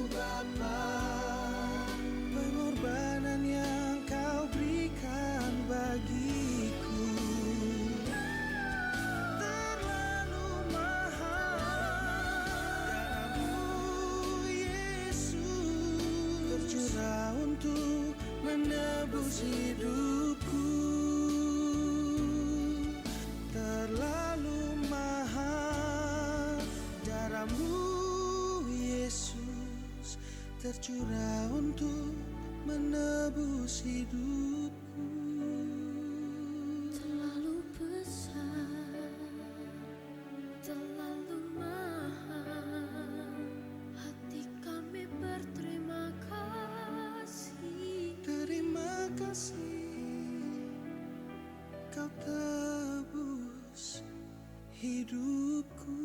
Bapa, pengorbanan yang kau berikan bagiku terlalu mahal. Darahmu Yesus tercurah untuk menebus hidupku. Terlalu mahal. Darahmu Yesus tercurah untuk menebus hidupku. Terlalu besar, terlalu mahal. Hati kami berterima kasih. Terima kasih, kau tebus hidupku.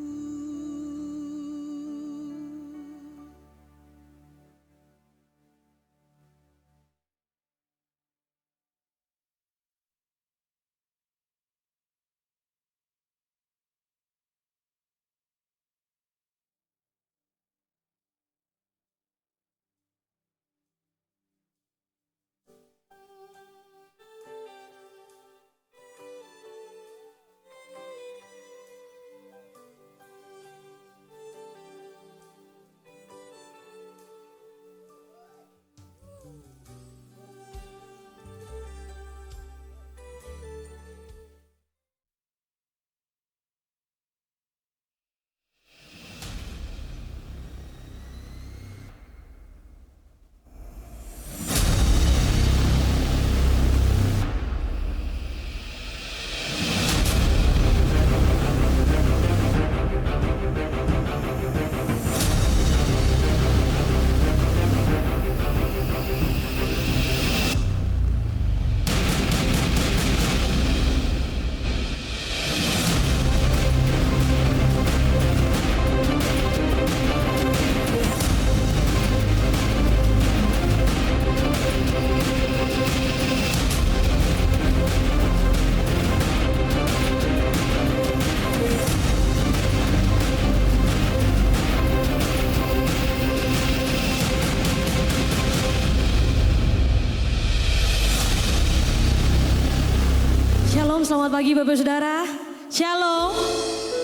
Shalom, selamat pagi Bapak Saudara. Shalom.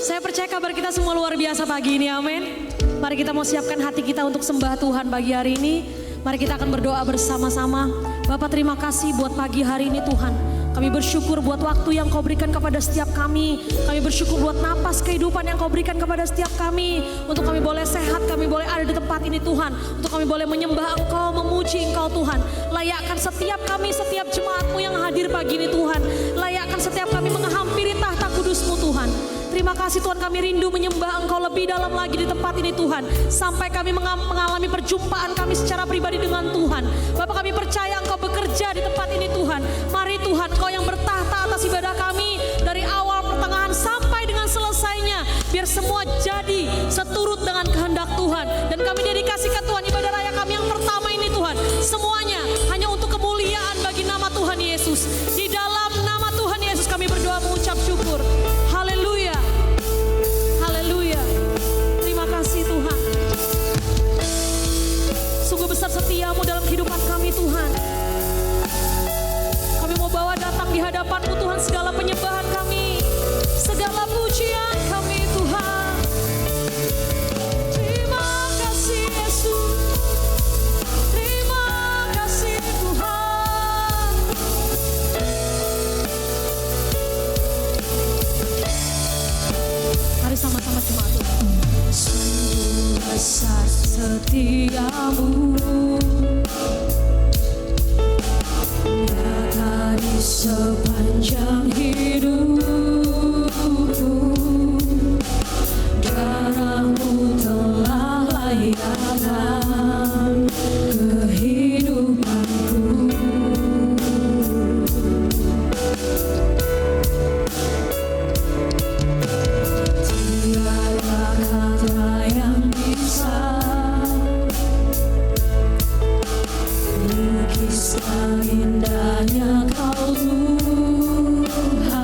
Saya percaya kabar kita semua luar biasa pagi ini, amin. Mari kita mau siapkan hati kita untuk sembah Tuhan pagi hari ini. Mari kita akan berdoa bersama-sama. Bapak terima kasih buat pagi hari ini Tuhan. Kami bersyukur buat waktu yang kau berikan kepada setiap kami. Kami bersyukur buat napas kehidupan yang kau berikan kepada setiap kami. Untuk kami boleh sehat, kami boleh ada di tempat ini Tuhan. Untuk kami boleh menyembah Engkau, memuji Engkau Tuhan. Layakkan setiap kami, setiap jemaat-Mu yang hadir pagi ini Tuhan. Layakkan setiap kami menghampiri tahta kudus-Mu Tuhan. Terima kasih Tuhan, kami rindu menyembah Engkau lebih dalam lagi di tempat ini Tuhan. Sampai kami mengalami perjumpaan kami secara pribadi dengan Tuhan. Bapak kami percaya Engkau bekerja di tempat ini Tuhan. Mari Tuhan, Engkau yang bertahta atas ibadah kami dari awal pertengahan sampai dengan selesainya. Biar semua jadi seturut dengan kehendak Tuhan. Dan kami dedikasikan Tuhan ibadah raya kami yang pertama ini Tuhan. Semuanya hanya untuk kemuliaan bagi nama Tuhan Yesus. Di dalam nama Tuhan Yesus kami berdoa mengucap syukur. Haleluya. Haleluya. Terima kasih Tuhan. Sungguh besar setiamu dalam kehidupan kami Tuhan. Kami mau bawa datang di hadapan-Mu Tuhan segala penyembahan kami, segala pujian kami Tuhan. Terima kasih Yesus. Terima kasih Tuhan. Mari sama-sama jemaat Tuhan. Sungguh besar setiamu, nyata di sepanjang hidupku. Darah-Mu telah layakkan kehidupanku. Tiada kata yang bisa lukiskan indahnya Kau Tuhan.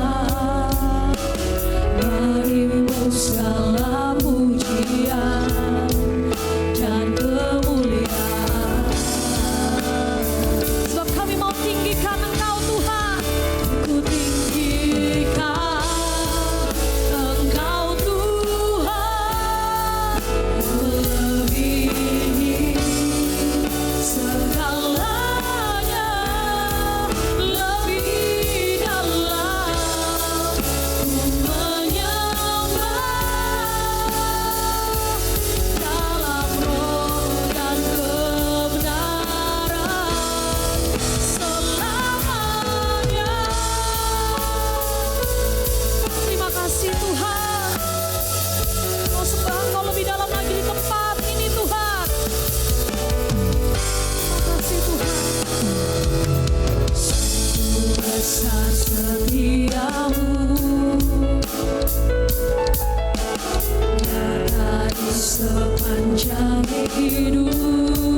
Kisah setiamu nyata di sepanjang hidupku.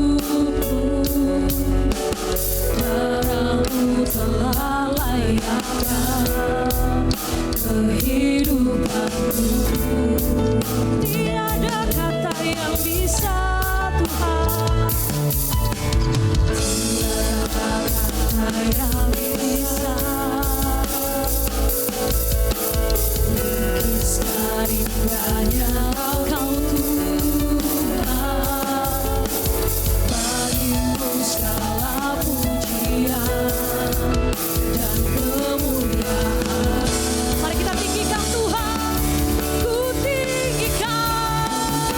Terangmu telah layakkan kehidupanku. Tiada kata yang bisa Tuhan, tiada kata yang bisa lukiskan indahnya Kau Tuhan. Bagimu segala pujian dan kemuliaan. Mari kita tinggikan Tuhan, ku tinggikan.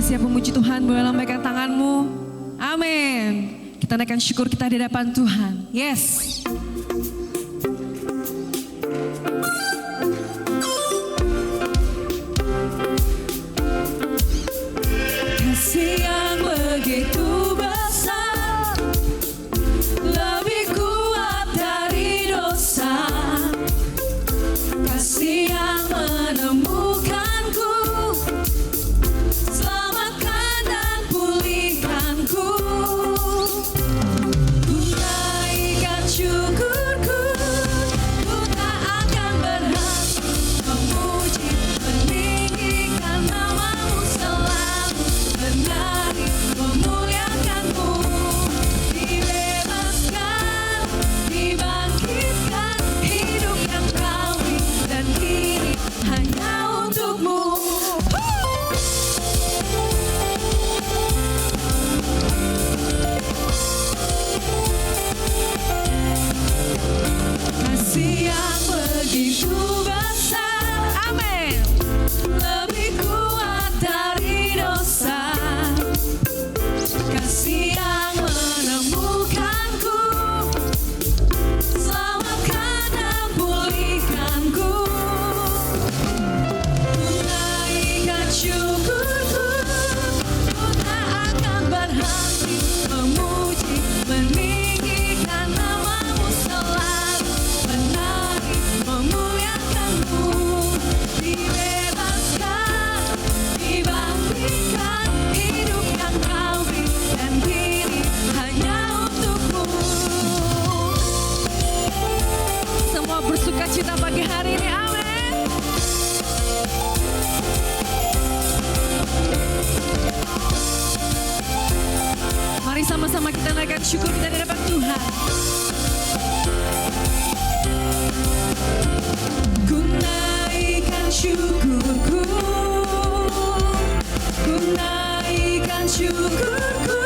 siap memuji Tuhan, boleh lambaikan tanganmu. Amin. Kita naikkan syukur kita di hadapan Tuhan. Yes. Kasih yang begitu besar, lebih kuat dari dosa. Kasih yang menemukanku, selamatkan dan pulihkanku. Ku naikkan syukurku, ku tak akan berhenti memuji, meninggikan namamu selalu, menari, memuliakanmu. Dibebaskan, dibangkitkan, hidup yang kami dan kini hanya untukmu. Kasih yang begitu besar, amin, lebih kuat dari dosa. Kasih yang menemukanku, selamatkan dan pulihkanku. Ku naikkan syukurku, ku tak akan berhenti memuji, meninggikan namamu selalu, menari, memuliakanmu. Dibebaskan, dibangkitkan, hidup yang kau beri dan kini hanya untukmu. Semua bersuka cita pagi hari ini, amin. Mari sama-sama kita naikkan syukur kita di hadapan Tuhan. Ku naikkan syukurku, ku naikkan syukurku.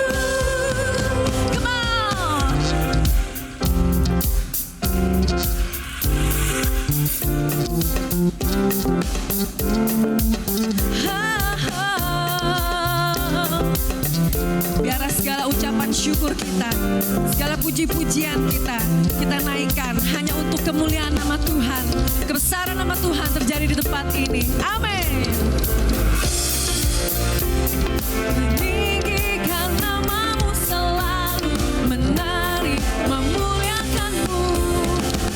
Come on. Biarlah segala ucapan syukur kita, segala puji-pujian kita naikkan hanya untuk kemuliaan nama Tuhan. Kebesaran nama Tuhan terjadi di tempat ini. Amin. Meninggikan namamu selalu, menari, memuliakanmu.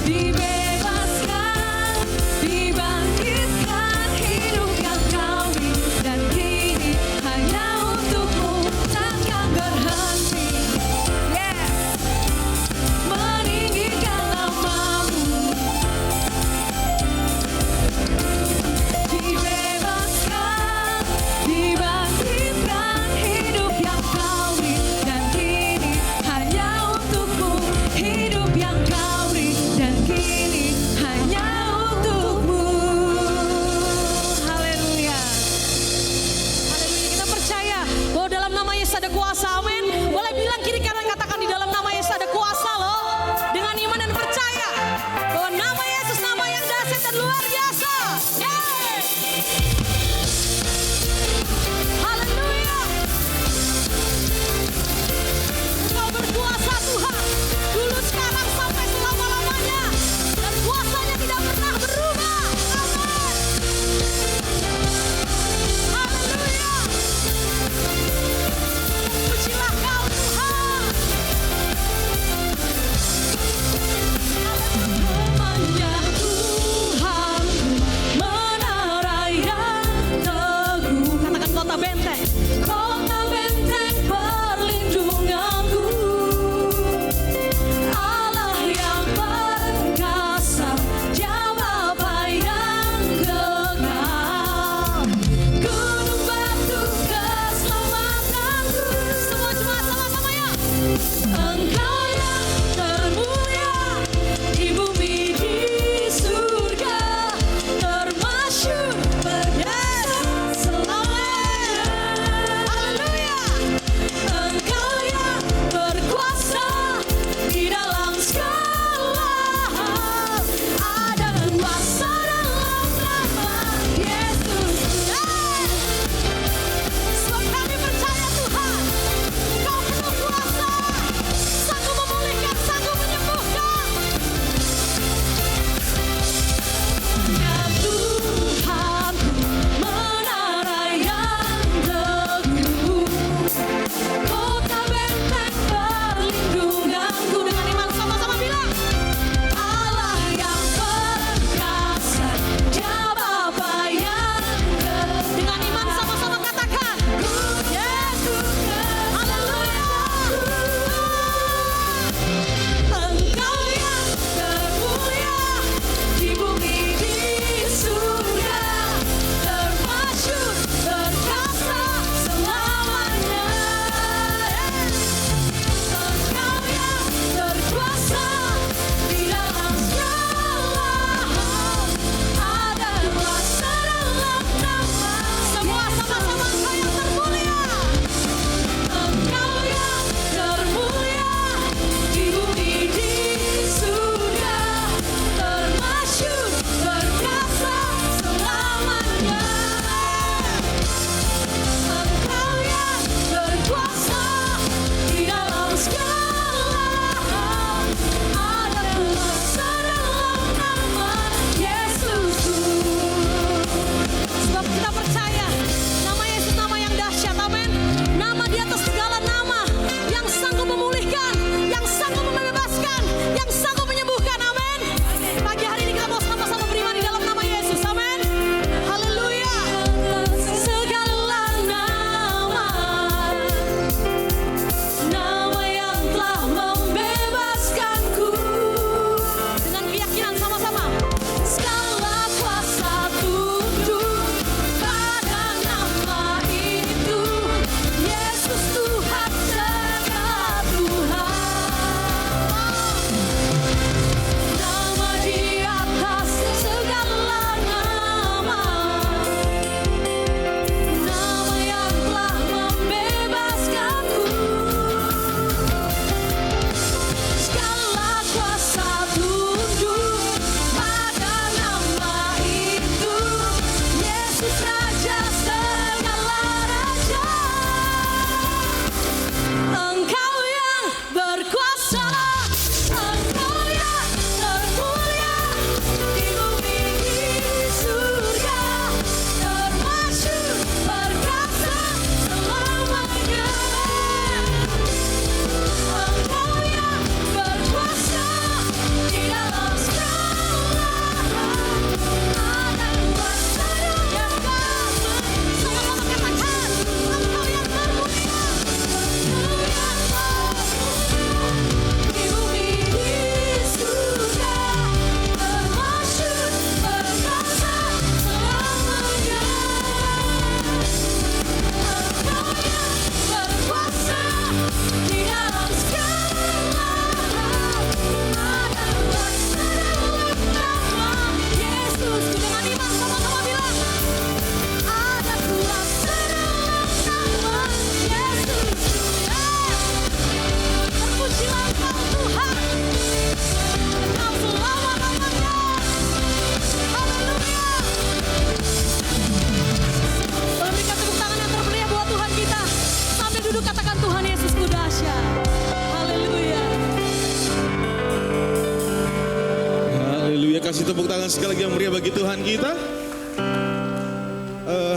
Dibebaskan, dibangkitkan, hidup yang kau beri dan kini hanya untukmu, takkan berhenti. Yes. Meninggikan namamu, dibebaskan. Kasih tepuk tangan sekali lagi yang meriah bagi Tuhan kita.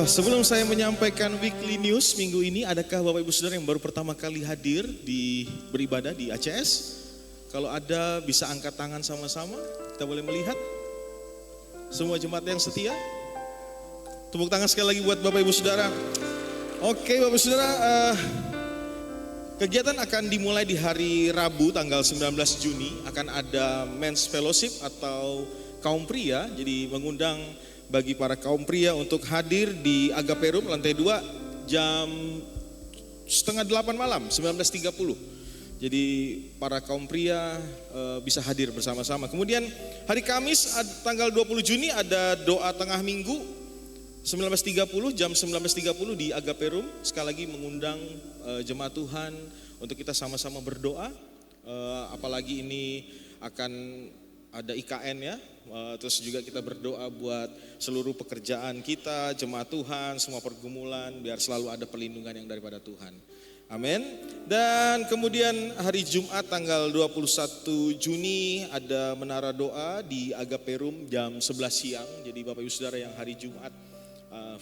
Sebelum saya menyampaikan weekly news minggu ini, adakah Bapak Ibu Saudara yang baru pertama kali hadir di beribadah di ACS? Kalau ada bisa angkat tangan sama-sama, kita boleh melihat. Semua jemaat yang setia. Tepuk tangan sekali lagi buat Bapak Ibu Saudara. Oke Bapak Ibu Saudara, kegiatan akan dimulai di hari Rabu tanggal 19 Juni. Akan ada Men's Fellowship atau kaum pria. Jadi mengundang bagi para kaum pria untuk hadir di Agape Room lantai 2 jam setengah 8 malam, 19.30. Jadi para kaum pria bisa hadir bersama-sama. Kemudian hari Kamis tanggal 20 Juni ada doa tengah minggu 19.30 jam 19.30 di Agape Room. Sekali lagi mengundang jemaat Tuhan untuk kita sama-sama berdoa. Apalagi ini akan ada IKN ya. Terus juga kita berdoa buat seluruh pekerjaan kita, jemaat Tuhan, semua pergumulan, biar selalu ada perlindungan yang daripada Tuhan. Amin. Dan kemudian hari Jumat tanggal 21 Juni ada menara doa di Agape Room jam 11 siang. Jadi Bapak Ibu Saudara yang hari Jumat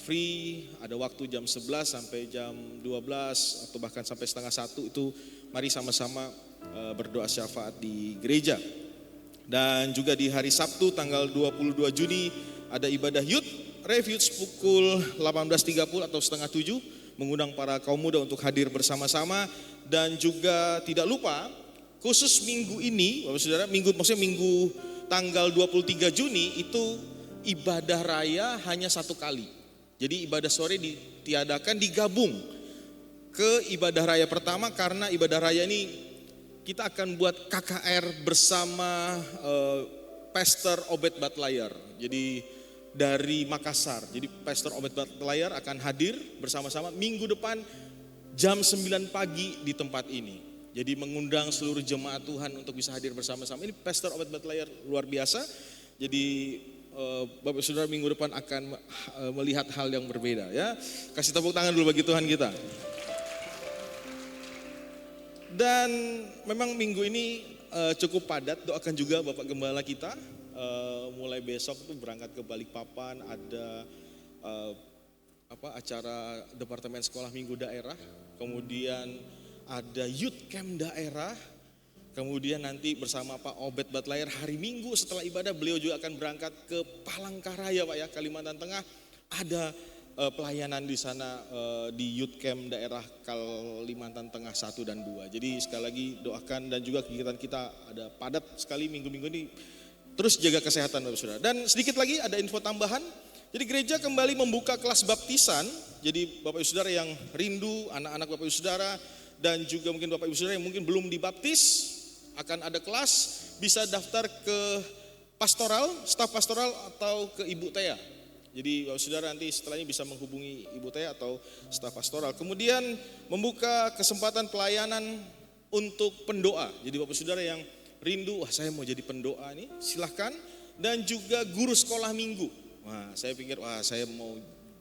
free, ada waktu jam 11 sampai jam 12 atau bahkan sampai setengah 1 itu mari sama-sama berdoa syafaat di gereja. Dan juga di hari Sabtu tanggal 22 Juni ada ibadah Youth Refuge pukul 18.30 atau setengah 7, mengundang para kaum muda untuk hadir bersama-sama. Dan juga tidak lupa khusus minggu ini Bapak Saudara, minggu tanggal 23 Juni itu ibadah raya hanya satu kali. Jadi ibadah sore ditiadakan, digabung ke ibadah raya pertama, karena ibadah raya ini kita akan buat KKR bersama Pastor Obed Batlayar. Jadi dari Makassar. Jadi Pastor Obed Batlayar akan hadir bersama-sama minggu depan jam 9 pagi di tempat ini. Jadi mengundang seluruh jemaat Tuhan untuk bisa hadir bersama-sama. Ini Pastor Obed Batlayar luar biasa. Jadi Bapak Saudara minggu depan akan melihat hal yang berbeda ya. Kasih tepuk tangan dulu bagi Tuhan kita. Dan memang minggu ini cukup padat, doakan juga Bapak Gembala kita. Mulai besok tuh berangkat ke Balikpapan, ada acara Departemen Sekolah Minggu Daerah. Kemudian ada Youth Camp Daerah. Kemudian nanti bersama Pak Obed Batlayar hari Minggu setelah ibadah beliau juga akan berangkat ke Palangkaraya Pak ya, Kalimantan Tengah. Ada pelayanan di sana di Youth Camp daerah Kalimantan Tengah 1 dan 2. Jadi sekali lagi doakan, dan juga kegiatan kita ada padat sekali minggu-minggu ini. Terus jaga kesehatan Bapak Saudara. Dan sedikit lagi ada info tambahan. Jadi gereja kembali membuka kelas baptisan. Jadi Bapak Ibu Saudara yang rindu, anak-anak Bapak Ibu Saudara, dan juga mungkin Bapak Ibu Saudara yang mungkin belum dibaptis, akan ada kelas, bisa daftar ke pastoral, staf pastoral atau ke Ibu Tea. Jadi Bapak Saudara nanti setelah ini bisa menghubungi Ibu Tea atau staf pastoral. Kemudian membuka kesempatan pelayanan untuk pendoa. Jadi Bapak Saudara yang rindu, wah saya mau jadi pendoa nih, silahkan. Dan juga guru sekolah minggu. Wah saya pikir, wah saya mau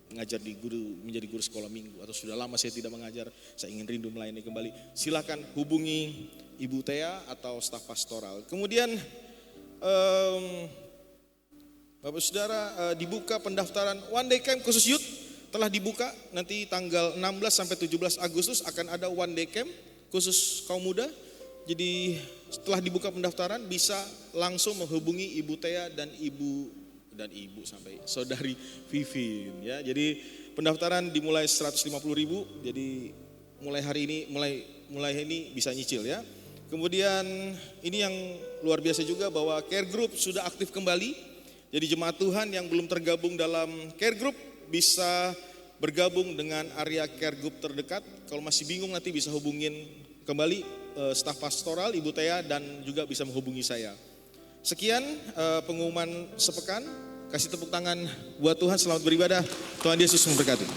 mengajar menjadi guru sekolah minggu, atau sudah lama saya tidak mengajar, saya ingin rindu melayani kembali. Silahkan hubungi Ibu Tea atau staf pastoral. Kemudian Bapak Saudara, dibuka pendaftaran One Day Camp khusus Youth, telah dibuka. Nanti tanggal 16 sampai 17 Agustus akan ada One Day Camp khusus kaum muda. Jadi setelah dibuka pendaftaran bisa langsung menghubungi Ibu Tea dan ibu sampai Saudari Vivin ya. Jadi pendaftaran dimulai 150.000. Jadi mulai hari ini mulai ini bisa nyicil ya. Kemudian ini yang luar biasa juga bahwa Care Group sudah aktif kembali. Jadi jemaat Tuhan yang belum tergabung dalam Care Group bisa bergabung dengan area Care Group terdekat. Kalau masih bingung nanti bisa hubungin kembali staf pastoral Ibu Tea, dan juga bisa menghubungi saya. Sekian pengumuman sepekan. Kasih tepuk tangan buat Tuhan, selamat beribadah. Tuhan Yesus memberkati.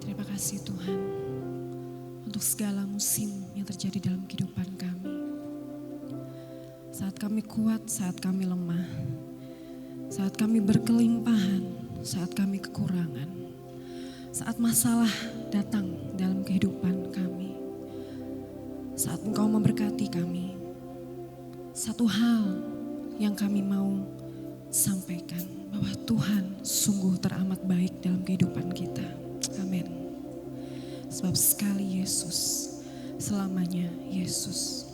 Terima kasih Tuhan untuk segala musim yang terjadi dalam kehidupan kami. Saat kami kuat, saat kami lemah, saat kami berkelimpahan, saat kami kekurangan, saat masalah datang dalam kehidupan kami, saat Engkau memberkati kami, satu hal yang kami mau sampaikan, bahwa Tuhan sungguh teramat baik dalam kehidupan kita. Amin. Sebab sekali Yesus, selamanya Yesus.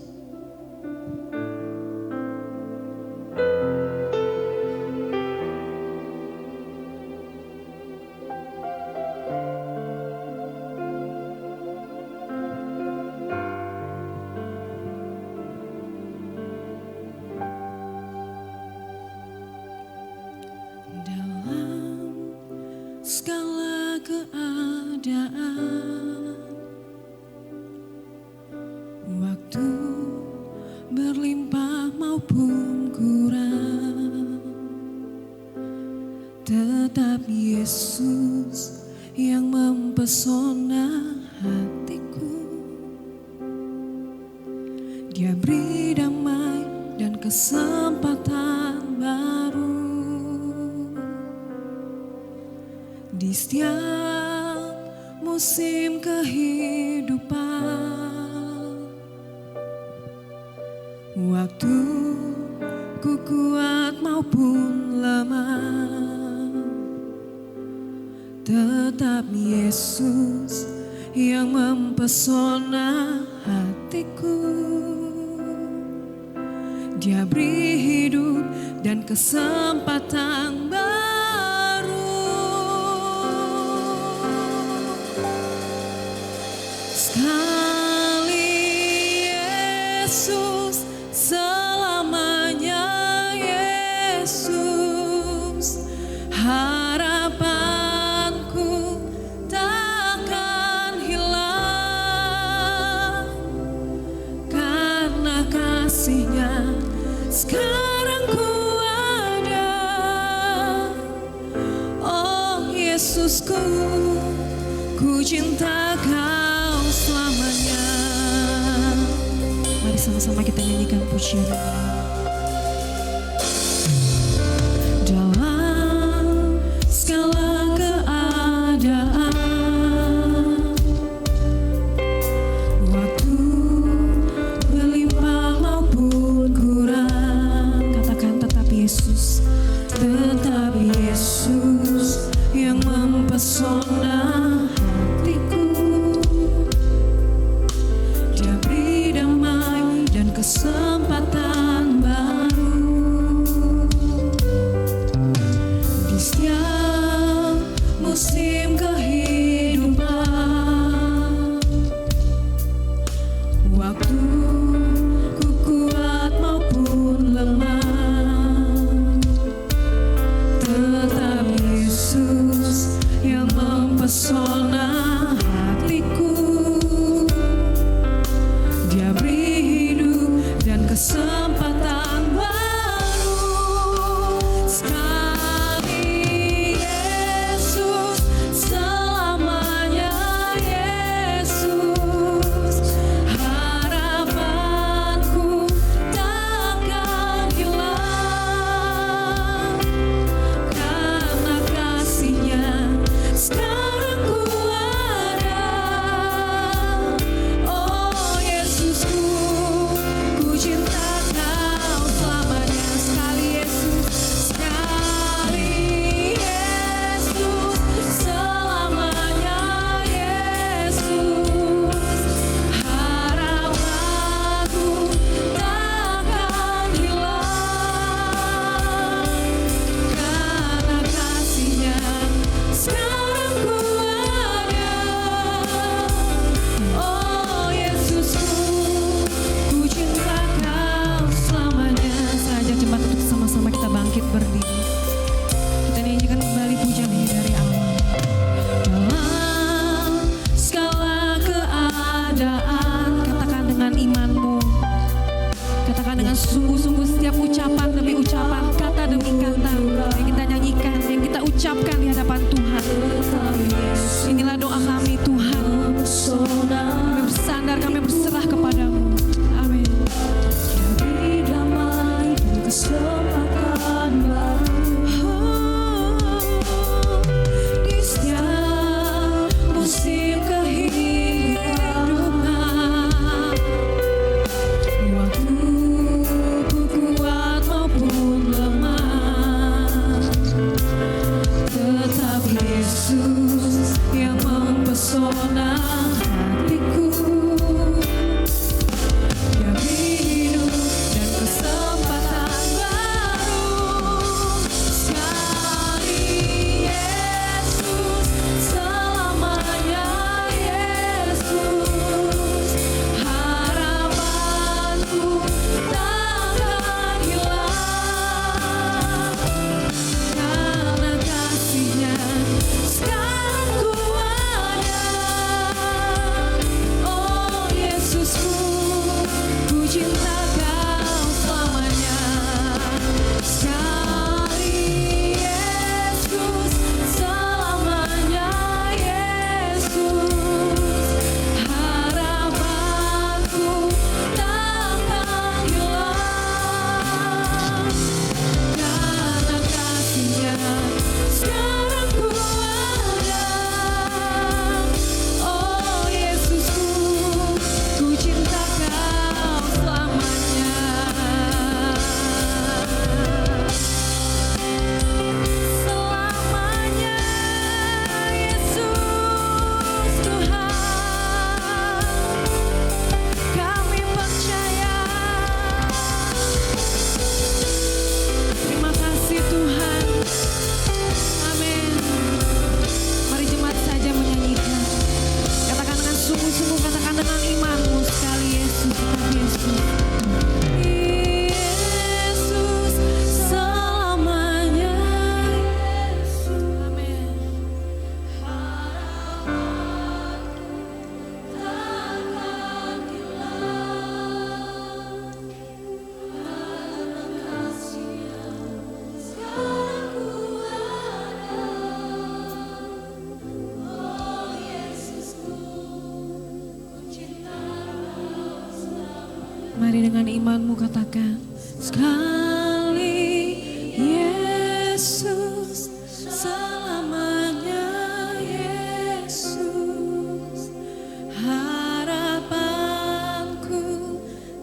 Dalam segala keadaan, waktu berlimpah maupun kurang, tetap Yesus yang mempesona hatiku. Dia beri damai dan kesempatan baru di setiap musim kehidupan. Waktu ku kuat maupun lemah, tetap Yesus yang mempesona hatiku. Dia beri hidup dan kesempatan baru. Sekali Yesus, selamanya Yesus. Harapanku takkan hilang, karena kasih-Nya sekarang ku ada. Oh Yesusku, ku cinta Kau selamanya. Mari sama-sama kita nyanyikan pujian ini. Dalam segala keadaan, waktu berlimpah maupun kurang, katakan tetap Yesus, tetap Yesus yang mempesona hatiku. Dia beri damai dan kesempatan baru di setiap musim kehidupan. Waktu ku kuat maupun lemah, tetap Yesus yang mempesona Mari dengan imanmu katakan sekali Yesus, selamanya Yesus, harapanku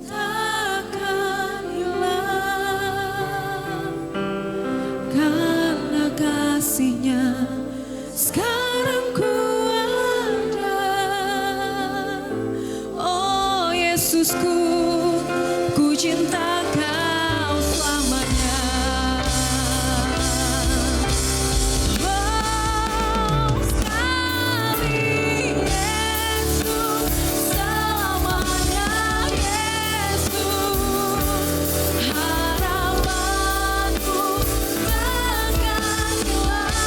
takkan hilang karena kasih-Nya sekarang ku ada. Oh Yesusku, ku cinta Kau selamanya. Oh sekali Yesus, selamanya Yesus, harapanku takkan hilang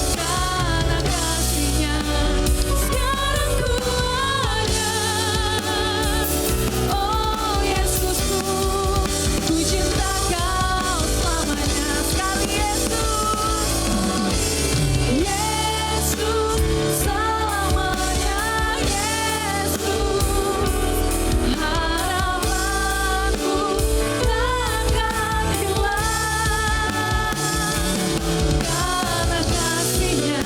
karena kasih-Nya sekarang ku ada. Oh Yesusku, ku cinta Kau selamanya. Sekali Yesus, Yesus, selamanya Yesus, harapanku takkan hilang karena kasih-Nya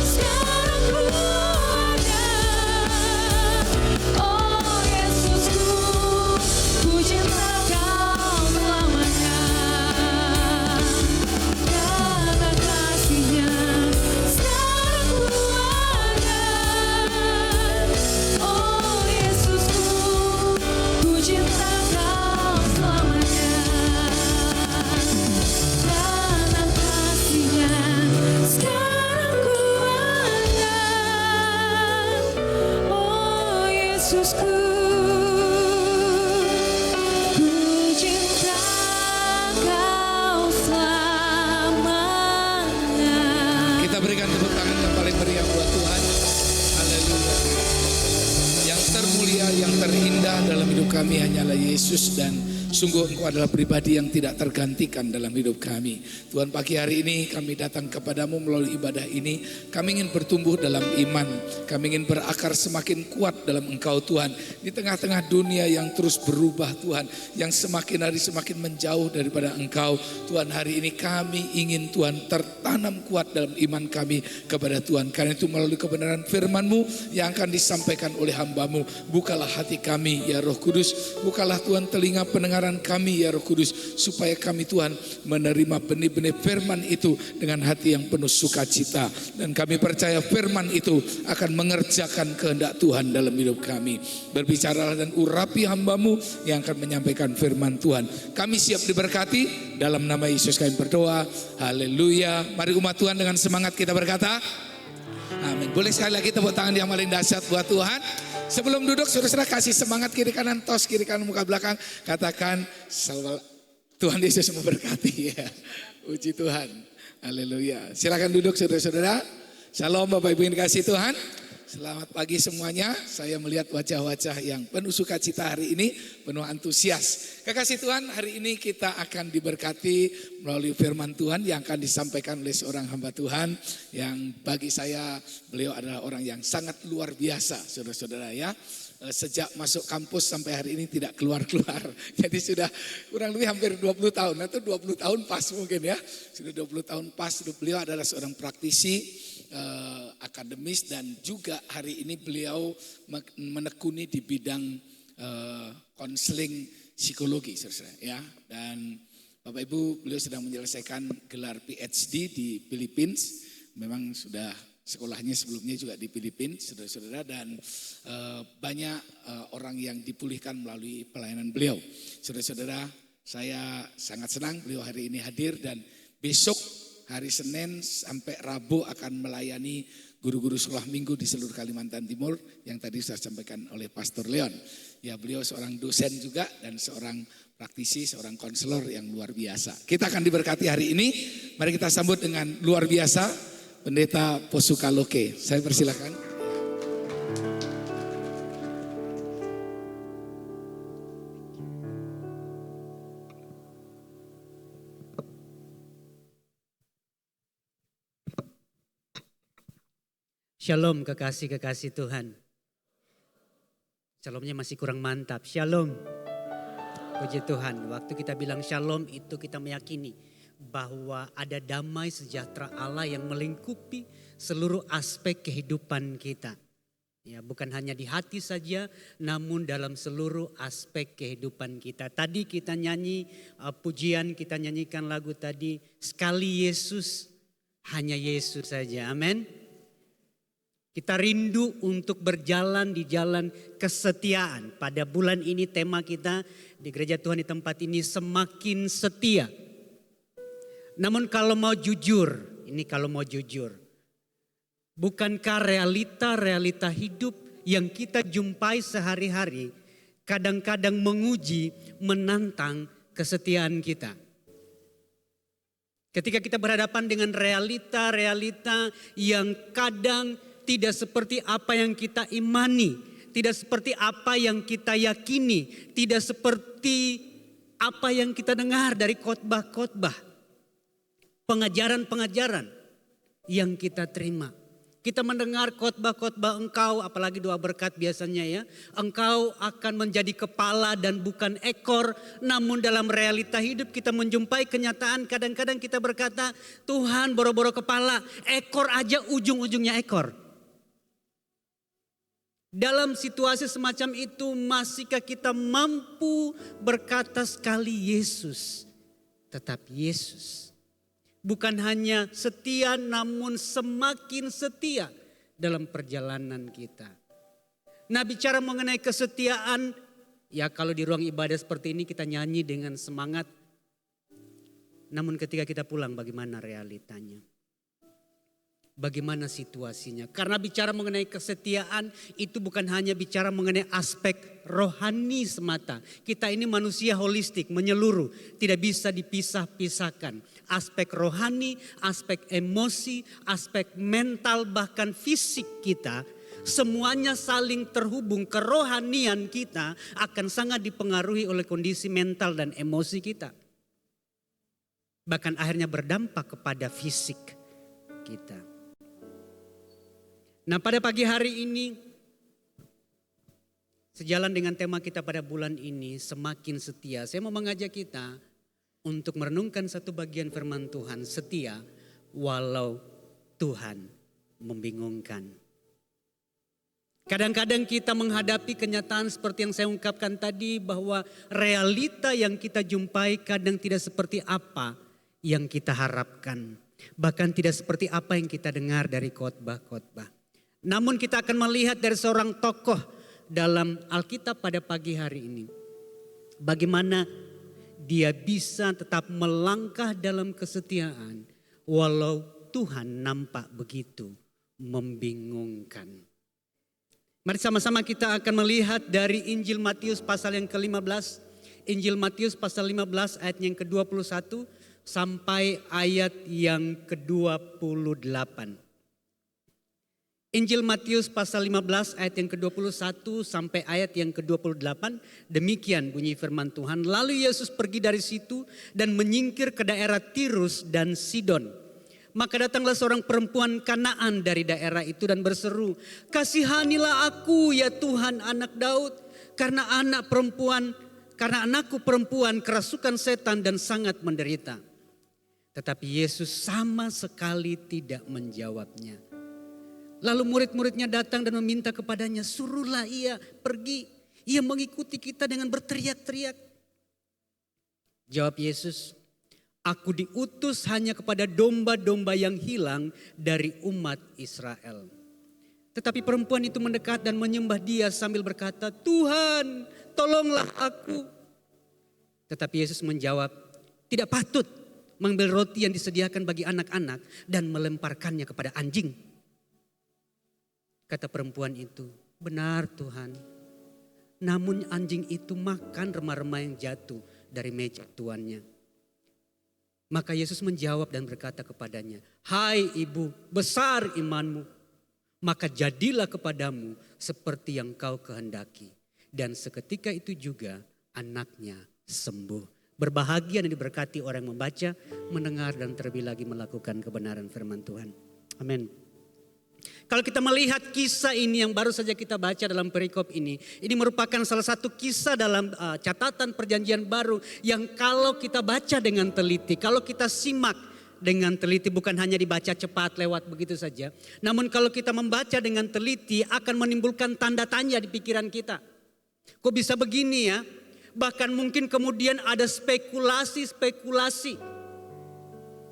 sekarang ku ada. Oh Yesusku, ku cinta Kau selamanya karena kasih-Nya sekarang ku ada. Oh Yesusku, ku cinta Kau selamanya karena kasih-Nya sekarang ku ada. Oh Yesusku, ku cinta Kau selamanya. Kita berikan tepuk tangan yang paling meriah buat Tuhan. Haleluya. Yang termulia, yang terindah dalam hidup kami hanyalah Yesus, dan sungguh Engkau adalah pribadi yang tidak tergantikan dalam hidup kami. Tuhan, pagi hari ini kami datang kepadamu melalui ibadah ini. Kami ingin bertumbuh dalam iman. Kami ingin berakar semakin kuat dalam Engkau Tuhan. Di tengah-tengah dunia yang terus berubah Tuhan, yang semakin hari semakin menjauh daripada Engkau. Tuhan, hari ini kami ingin Tuhan tertanam kuat dalam iman kami kepada Tuhan. Karena itu melalui kebenaran firman-Mu yang akan disampaikan oleh hamba-Mu, bukalah hati kami ya Roh Kudus. Bukalah Tuhan telinga pendengaran kami ya Roh Kudus, supaya kami Tuhan menerima benih-benih firman itu dengan hati yang penuh sukacita. Dan kami percaya firman itu akan mengerjakan kehendak Tuhan dalam hidup kami. Berbicaralah dan urapi hamba-Mu yang akan menyampaikan firman Tuhan. Kami siap diberkati, dalam nama Yesus kami berdoa. Haleluya. Mari umat Tuhan dengan semangat kita berkata amin. Boleh sekali lagi tepuk tangan yang paling dahsyat buat Tuhan. Sebelum duduk, saudara-saudara kasih semangat kiri kanan, tos kiri kanan muka belakang. Katakan Tuhan Yesus memberkati ya. Puji Tuhan. Haleluya. Silakan duduk saudara-saudara. Shalom Bapak Ibu yang dikasihi Tuhan. Selamat pagi semuanya. Saya melihat wajah-wajah yang penuh sukacita hari ini, penuh antusias. Kekasih Tuhan, hari ini kita akan diberkati melalui firman Tuhan yang akan disampaikan oleh seorang hamba Tuhan yang bagi saya beliau adalah orang yang sangat luar biasa, saudara-saudara ya. Sejak masuk kampus sampai hari ini tidak keluar-keluar. Jadi sudah kurang lebih hampir 20 tahun. Atau 20 tahun pas mungkin ya. Sudah 20 tahun pas. Beliau adalah seorang praktisi akademis, dan juga hari ini beliau menekuni di bidang konseling psikologi, saudara ya. Dan Bapak Ibu, beliau sedang menyelesaikan gelar PhD di Philippines. Memang sudah sekolahnya sebelumnya juga di Filipina, saudara-saudara, dan banyak orang yang dipulihkan melalui pelayanan beliau. Saudara-saudara, saya sangat senang beliau hari ini hadir, dan besok hari Senin sampai Rabu akan melayani guru-guru sekolah minggu di seluruh Kalimantan Timur yang tadi sudah disampaikan oleh Pastor Leon. Ya, beliau seorang dosen juga dan seorang praktisi, seorang konselor yang luar biasa. Kita akan diberkati hari ini. Mari kita sambut dengan luar biasa Pendeta Posuka Loke. Saya persilakan. Shalom kekasih-kekasih Tuhan. Shalomnya masih kurang mantap. Shalom. Puji Tuhan. Waktu kita bilang shalom itu kita meyakini bahwa ada damai sejahtera Allah yang melingkupi seluruh aspek kehidupan kita. Ya, bukan hanya di hati saja, namun dalam seluruh aspek kehidupan kita. Tadi kita nyanyi pujian, kita nyanyikan lagu tadi, sekali Yesus, hanya Yesus saja. Amin. Kita rindu untuk berjalan di jalan kesetiaan. Pada bulan ini tema kita di gereja Tuhan di tempat ini semakin setia. Namun kalau mau jujur, bukankah realita hidup yang kita jumpai sehari-hari kadang-kadang menguji, menantang kesetiaan kita. Ketika kita berhadapan dengan realita yang kadang tidak seperti apa yang kita imani, tidak seperti apa yang kita yakini, tidak seperti apa yang kita dengar dari khotbah-khotbah, pengajaran-pengajaran yang kita terima. Kita mendengar khotbah-khotbah engkau, apalagi doa berkat biasanya ya. Engkau akan menjadi kepala dan bukan ekor. Namun dalam realita hidup kita menjumpai kenyataan kadang-kadang kita berkata, Tuhan boro-boro kepala, ekor aja ujung-ujungnya ekor. Dalam situasi semacam itu masihkah kita mampu berkata sekali Yesus, tetap Yesus. Bukan hanya setia namun semakin setia dalam perjalanan kita. Nah, bicara mengenai kesetiaan, ya kalau di ruang ibadah seperti ini kita nyanyi dengan semangat. Namun ketika kita pulang bagaimana realitanya? Bagaimana situasinya? Karena bicara mengenai kesetiaan itu bukan hanya bicara mengenai aspek rohani semata. Kita ini manusia holistik, menyeluruh, tidak bisa dipisah-pisahkan. Aspek rohani, aspek emosi, aspek mental bahkan fisik kita, semuanya saling terhubung. Kerohanian kita akan sangat dipengaruhi oleh kondisi mental dan emosi kita. Bahkan akhirnya berdampak kepada fisik kita. Nah, pada pagi hari ini, sejalan dengan tema kita pada bulan ini, semakin setia. Saya mau mengajak kita untuk merenungkan satu bagian firman Tuhan, setia walau Tuhan membingungkan. Kadang-kadang kita menghadapi kenyataan seperti yang saya ungkapkan tadi, bahwa realita yang kita jumpai kadang tidak seperti apa yang kita harapkan. Bahkan tidak seperti apa yang kita dengar dari khotbah-khotbah. Namun kita akan melihat dari seorang tokoh dalam Alkitab pada pagi hari ini. Bagaimana dia bisa tetap melangkah dalam kesetiaan walau Tuhan nampak begitu membingungkan. Mari sama-sama kita akan melihat dari Injil Matius pasal yang ke-15. Injil Matius pasal 15 ayat yang ke-21 sampai ayat yang ke-28. Injil Matius pasal 15 ayat yang ke-21 sampai ayat yang ke-28. Demikian bunyi firman Tuhan. Lalu Yesus pergi dari situ dan menyingkir ke daerah Tirus dan Sidon. Maka datanglah seorang perempuan Kanaan dari daerah itu dan berseru, kasihanilah aku ya Tuhan anak Daud. Karena anakku perempuan kerasukan setan dan sangat menderita. Tetapi Yesus sama sekali tidak menjawabnya. Lalu murid-muridnya datang dan meminta kepadanya, suruhlah ia pergi. Ia mengikuti kita dengan berteriak-teriak. Jawab Yesus, aku diutus hanya kepada domba-domba yang hilang dari umat Israel. Tetapi perempuan itu mendekat dan menyembah dia sambil berkata, Tuhan, tolonglah aku. Tetapi Yesus menjawab, tidak patut mengambil roti yang disediakan bagi anak-anak dan melemparkannya kepada anjing. Kata perempuan itu, benar Tuhan. Namun anjing itu makan remah-remah yang jatuh dari meja tuannya. Maka Yesus menjawab dan berkata kepadanya, hai ibu, besar imanmu. Maka jadilah kepadamu seperti yang kau kehendaki. Dan seketika itu juga anaknya sembuh. Berbahagia dan diberkati orang yang membaca, mendengar dan terlebih lagi melakukan kebenaran firman Tuhan. Amin. Kalau kita melihat kisah ini yang baru saja kita baca dalam perikop ini merupakan salah satu kisah dalam catatan perjanjian baru yang kalau kita baca dengan teliti, kalau kita simak dengan teliti, bukan hanya dibaca cepat lewat begitu saja. Namun kalau kita membaca dengan teliti akan menimbulkan tanda tanya di pikiran kita. Kok bisa begini ya? Bahkan mungkin kemudian ada spekulasi-spekulasi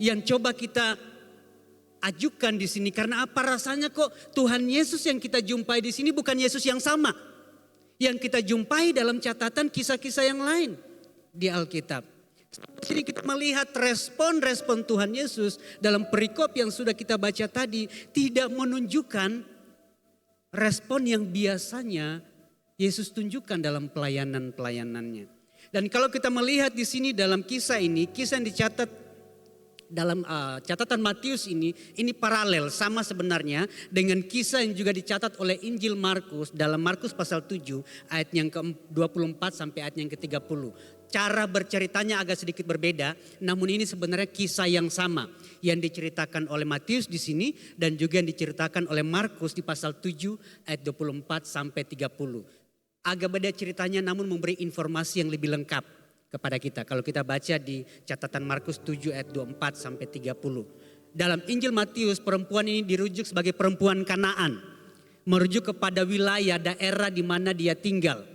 yang coba kita ajukan di sini. Karena apa? Rasanya kok Tuhan Yesus yang kita jumpai di sini bukan Yesus yang sama yang kita jumpai dalam catatan kisah-kisah yang lain di Alkitab. Di sini kita melihat respon-respon Tuhan Yesus dalam perikop yang sudah kita baca tadi tidak menunjukkan respon yang biasanya Yesus tunjukkan dalam pelayanan-pelayanannya. Dan kalau kita melihat di sini dalam kisah ini, kisah yang dicatat dalam catatan Matius ini paralel sama sebenarnya dengan kisah yang juga dicatat oleh Injil Markus dalam Markus pasal 7 ayat yang ke-24 sampai ayat yang ke-30. Cara berceritanya agak sedikit berbeda, namun ini sebenarnya kisah yang sama yang diceritakan oleh Matius di sini dan juga yang diceritakan oleh Markus di pasal 7 ayat 24 sampai 30. Agak beda ceritanya namun memberi informasi yang lebih lengkap kepada kita. Kalau kita baca di catatan Markus 7 ayat 24 sampai 30. Dalam Injil Matius perempuan ini dirujuk sebagai perempuan Kanaan. Merujuk kepada wilayah daerah di mana dia tinggal.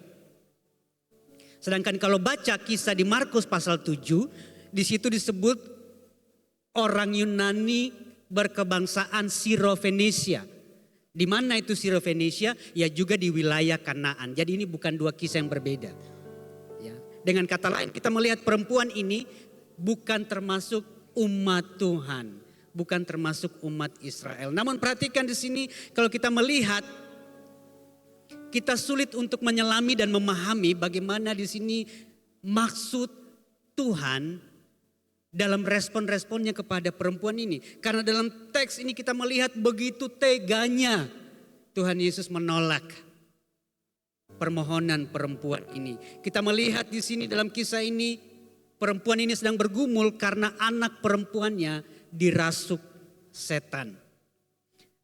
Sedangkan kalau baca kisah di Markus pasal 7. Di situ disebut orang Yunani berkebangsaan Siro-Fenisia. Di mana itu Siro-Fenisia? Ya juga di wilayah Kanaan. Jadi ini bukan dua kisah yang berbeda. Dengan kata lain kita melihat perempuan ini bukan termasuk umat Tuhan. Bukan termasuk umat Israel. Namun perhatikan di sini kalau kita melihat kita sulit untuk menyelami dan memahami bagaimana di sini maksud Tuhan dalam respon-responnya kepada perempuan ini. Karena dalam teks ini kita melihat begitu teganya Tuhan Yesus menolak permohonan perempuan ini. Kita melihat di sini dalam kisah ini perempuan ini sedang bergumul karena anak perempuannya dirasuk setan.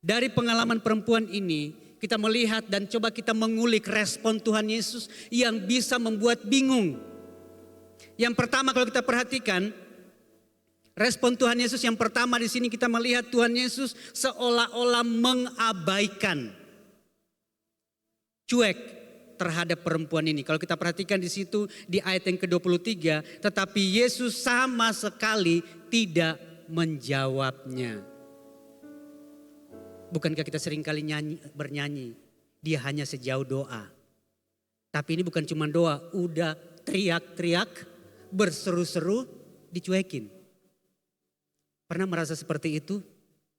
Dari pengalaman perempuan ini kita melihat dan coba kita mengulik respon Tuhan Yesus yang bisa membuat bingung. Yang pertama kalau kita perhatikan respon Tuhan Yesus yang pertama di sini kita melihat Tuhan Yesus seolah-olah mengabaikan, cuek terhadap perempuan ini. Kalau kita perhatikan di situ di ayat yang ke-23, tetapi Yesus sama sekali tidak menjawabnya. Bukankah kita seringkali bernyanyi, dia hanya sejauh doa. Tapi ini bukan cuma doa, udah teriak-teriak, berseru-seru, dicuekin. Pernah merasa seperti itu?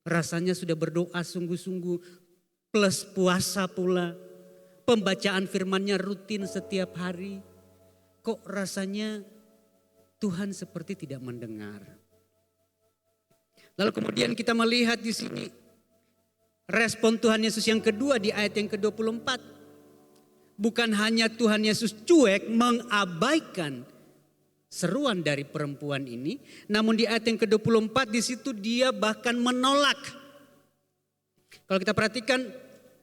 Rasanya sudah berdoa sungguh-sungguh, plus puasa pula. Pembacaan firman-Nya rutin setiap hari. Kok rasanya Tuhan seperti tidak mendengar. Lalu kemudian kita melihat di sini respon Tuhan Yesus yang kedua di ayat yang ke-24. Bukan hanya Tuhan Yesus cuek mengabaikan seruan dari perempuan ini, namun di ayat yang ke-24 di situ dia bahkan menolak. Kalau kita perhatikan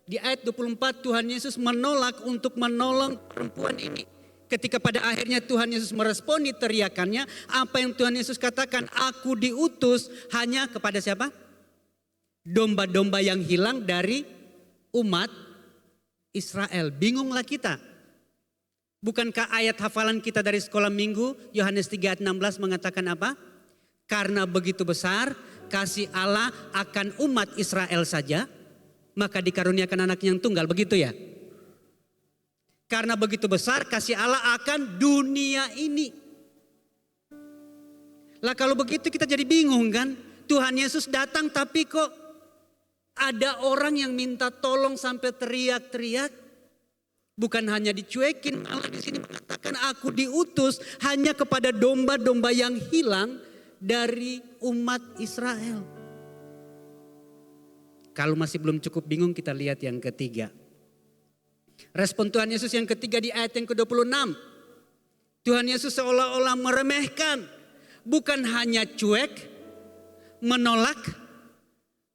di ayat 24 Tuhan Yesus menolak untuk menolong perempuan ini. Ketika pada akhirnya Tuhan Yesus meresponi teriakannya, apa yang Tuhan Yesus katakan? Aku diutus hanya kepada siapa? Domba-domba yang hilang dari umat Israel. Bingunglah kita. Bukankah ayat hafalan kita dari sekolah minggu Yohanes 3 ayat 16 mengatakan apa? Karena begitu besar kasih Allah akan umat Israel saja, maka dikaruniakan anak yang tunggal, begitu ya? Karena begitu besar kasih Allah akan dunia ini. Lah kalau begitu kita jadi bingung kan? Tuhan Yesus datang tapi kok ada orang yang minta tolong sampai teriak-teriak. Bukan hanya dicuekin, malah di sini mengatakan aku diutus hanya kepada domba-domba yang hilang dari umat Israel. Kalau masih belum cukup bingung kita lihat yang ketiga. Respon Tuhan Yesus yang ketiga di ayat yang ke-26. Tuhan Yesus seolah-olah meremehkan. Bukan hanya cuek, menolak,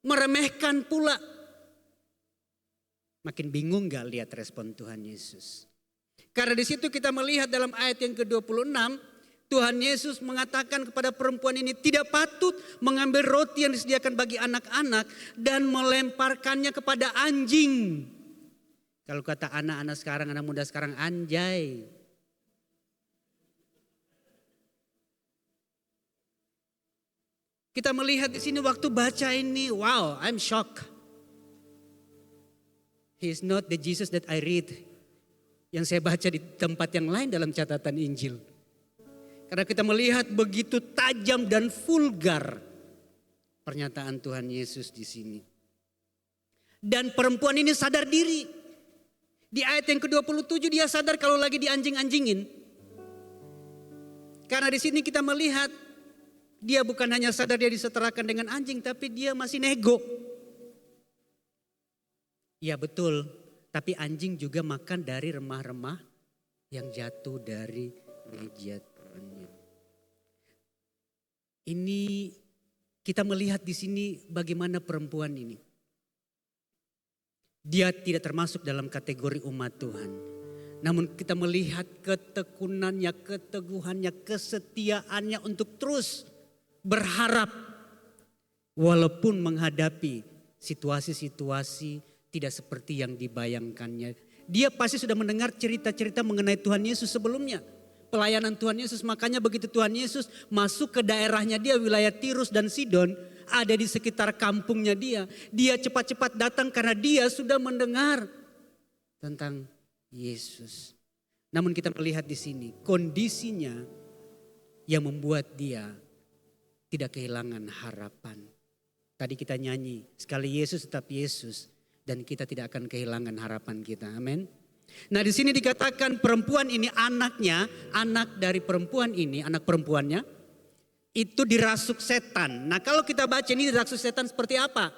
meremehkan pula. Makin bingung gak lihat respon Tuhan Yesus? Karena di situ kita melihat dalam ayat yang ke-26, Tuhan Yesus mengatakan kepada perempuan ini tidak patut mengambil roti yang disediakan bagi anak-anak dan melemparkannya kepada anjing. Kalau kata anak-anak sekarang, anak muda sekarang, anjay. Kita melihat di sini waktu baca ini, wow, I'm shocked. He is not the Jesus that I read. Yang saya baca di tempat yang lain dalam catatan Injil. Karena kita melihat begitu tajam dan vulgar pernyataan Tuhan Yesus di sini. Dan perempuan ini sadar diri. Di ayat yang ke-27 dia sadar kalau lagi dianjing-anjingin. Karena di sini kita melihat dia bukan hanya sadar dia disetarakan dengan anjing, tapi dia masih nego. Ya betul, tapi anjing juga makan dari remah-remah yang jatuh dari meja Tuhannya. Ini kita melihat di sini bagaimana perempuan ini. Dia tidak termasuk dalam kategori umat Tuhan. Namun kita melihat ketekunannya, keteguhannya, kesetiaannya untuk terus berharap. Walaupun menghadapi situasi-situasi tidak seperti yang dibayangkannya. Dia pasti sudah mendengar cerita-cerita mengenai Tuhan Yesus sebelumnya. Pelayanan Tuhan Yesus, makanya begitu Tuhan Yesus masuk ke daerahnya dia, wilayah Tirus dan Sidon, ada di sekitar kampungnya dia. Dia cepat-cepat datang karena dia sudah mendengar tentang Yesus. Namun kita melihat di sini kondisinya yang membuat dia tidak kehilangan harapan. Tadi kita nyanyi, sekali Yesus tetap Yesus. Dan kita tidak akan kehilangan harapan kita. Amin. Nah di sini dikatakan perempuan ini anaknya, anak dari perempuan ini, anak perempuannya itu dirasuk setan. Nah kalau kita baca ini dirasuk setan seperti apa?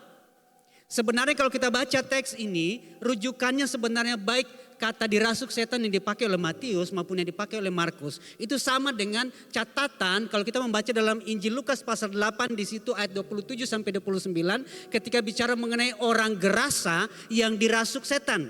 Sebenarnya kalau kita baca teks ini rujukannya sebenarnya baik kata dirasuk setan yang dipakai oleh Matius maupun yang dipakai oleh Markus. Itu sama dengan catatan kalau kita membaca dalam Injil Lukas pasal 8 di situ ayat 27 sampai 29 ketika bicara mengenai orang gerasa yang dirasuk setan.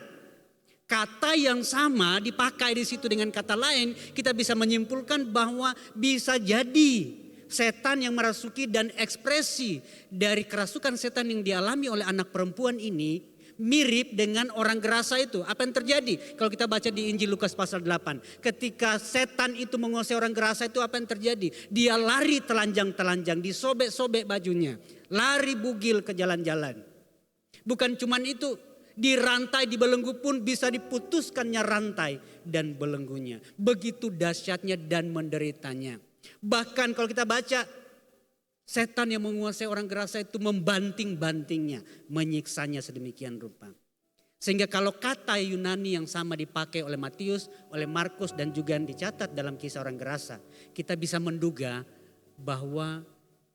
Kata yang sama dipakai di situ dengan kata lain kita bisa menyimpulkan bahwa bisa jadi setan yang merasuki dan ekspresi dari kerasukan setan yang dialami oleh anak perempuan ini mirip dengan orang gerasa itu. Apa yang terjadi? Kalau kita baca di Injil Lukas pasal 8. Ketika setan itu menguasai orang gerasa itu apa yang terjadi? Dia lari telanjang-telanjang, disobek-sobek bajunya. Lari bugil ke jalan-jalan. Bukan cuman itu, di rantai, di belenggu pun bisa diputuskannya rantai dan belenggunya. Begitu dahsyatnya dan menderitanya. Bahkan kalau kita baca setan yang menguasai orang gerasa itu membanting-bantingnya, menyiksanya sedemikian rupa. Sehingga kalau kata Yunani yang sama dipakai oleh Matius, oleh Markus dan juga yang dicatat dalam kisah orang gerasa, kita bisa menduga bahwa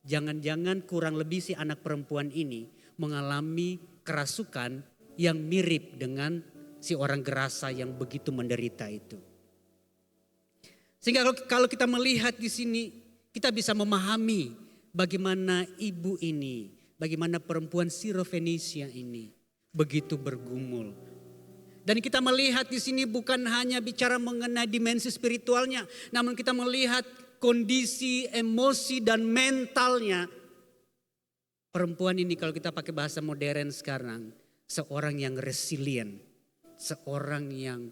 jangan-jangan kurang lebih si anak perempuan ini mengalami kerasukan yang mirip dengan si orang gerasa yang begitu menderita itu. Sehingga kalau kita melihat di sini kita bisa memahami bagaimana ibu ini, bagaimana perempuan Sirofenisia ini begitu bergumul. Dan kita melihat di sini bukan hanya bicara mengenai dimensi spiritualnya, namun kita melihat kondisi emosi dan mentalnya. Perempuan ini kalau kita pakai bahasa modern sekarang, seorang yang resilient, seorang yang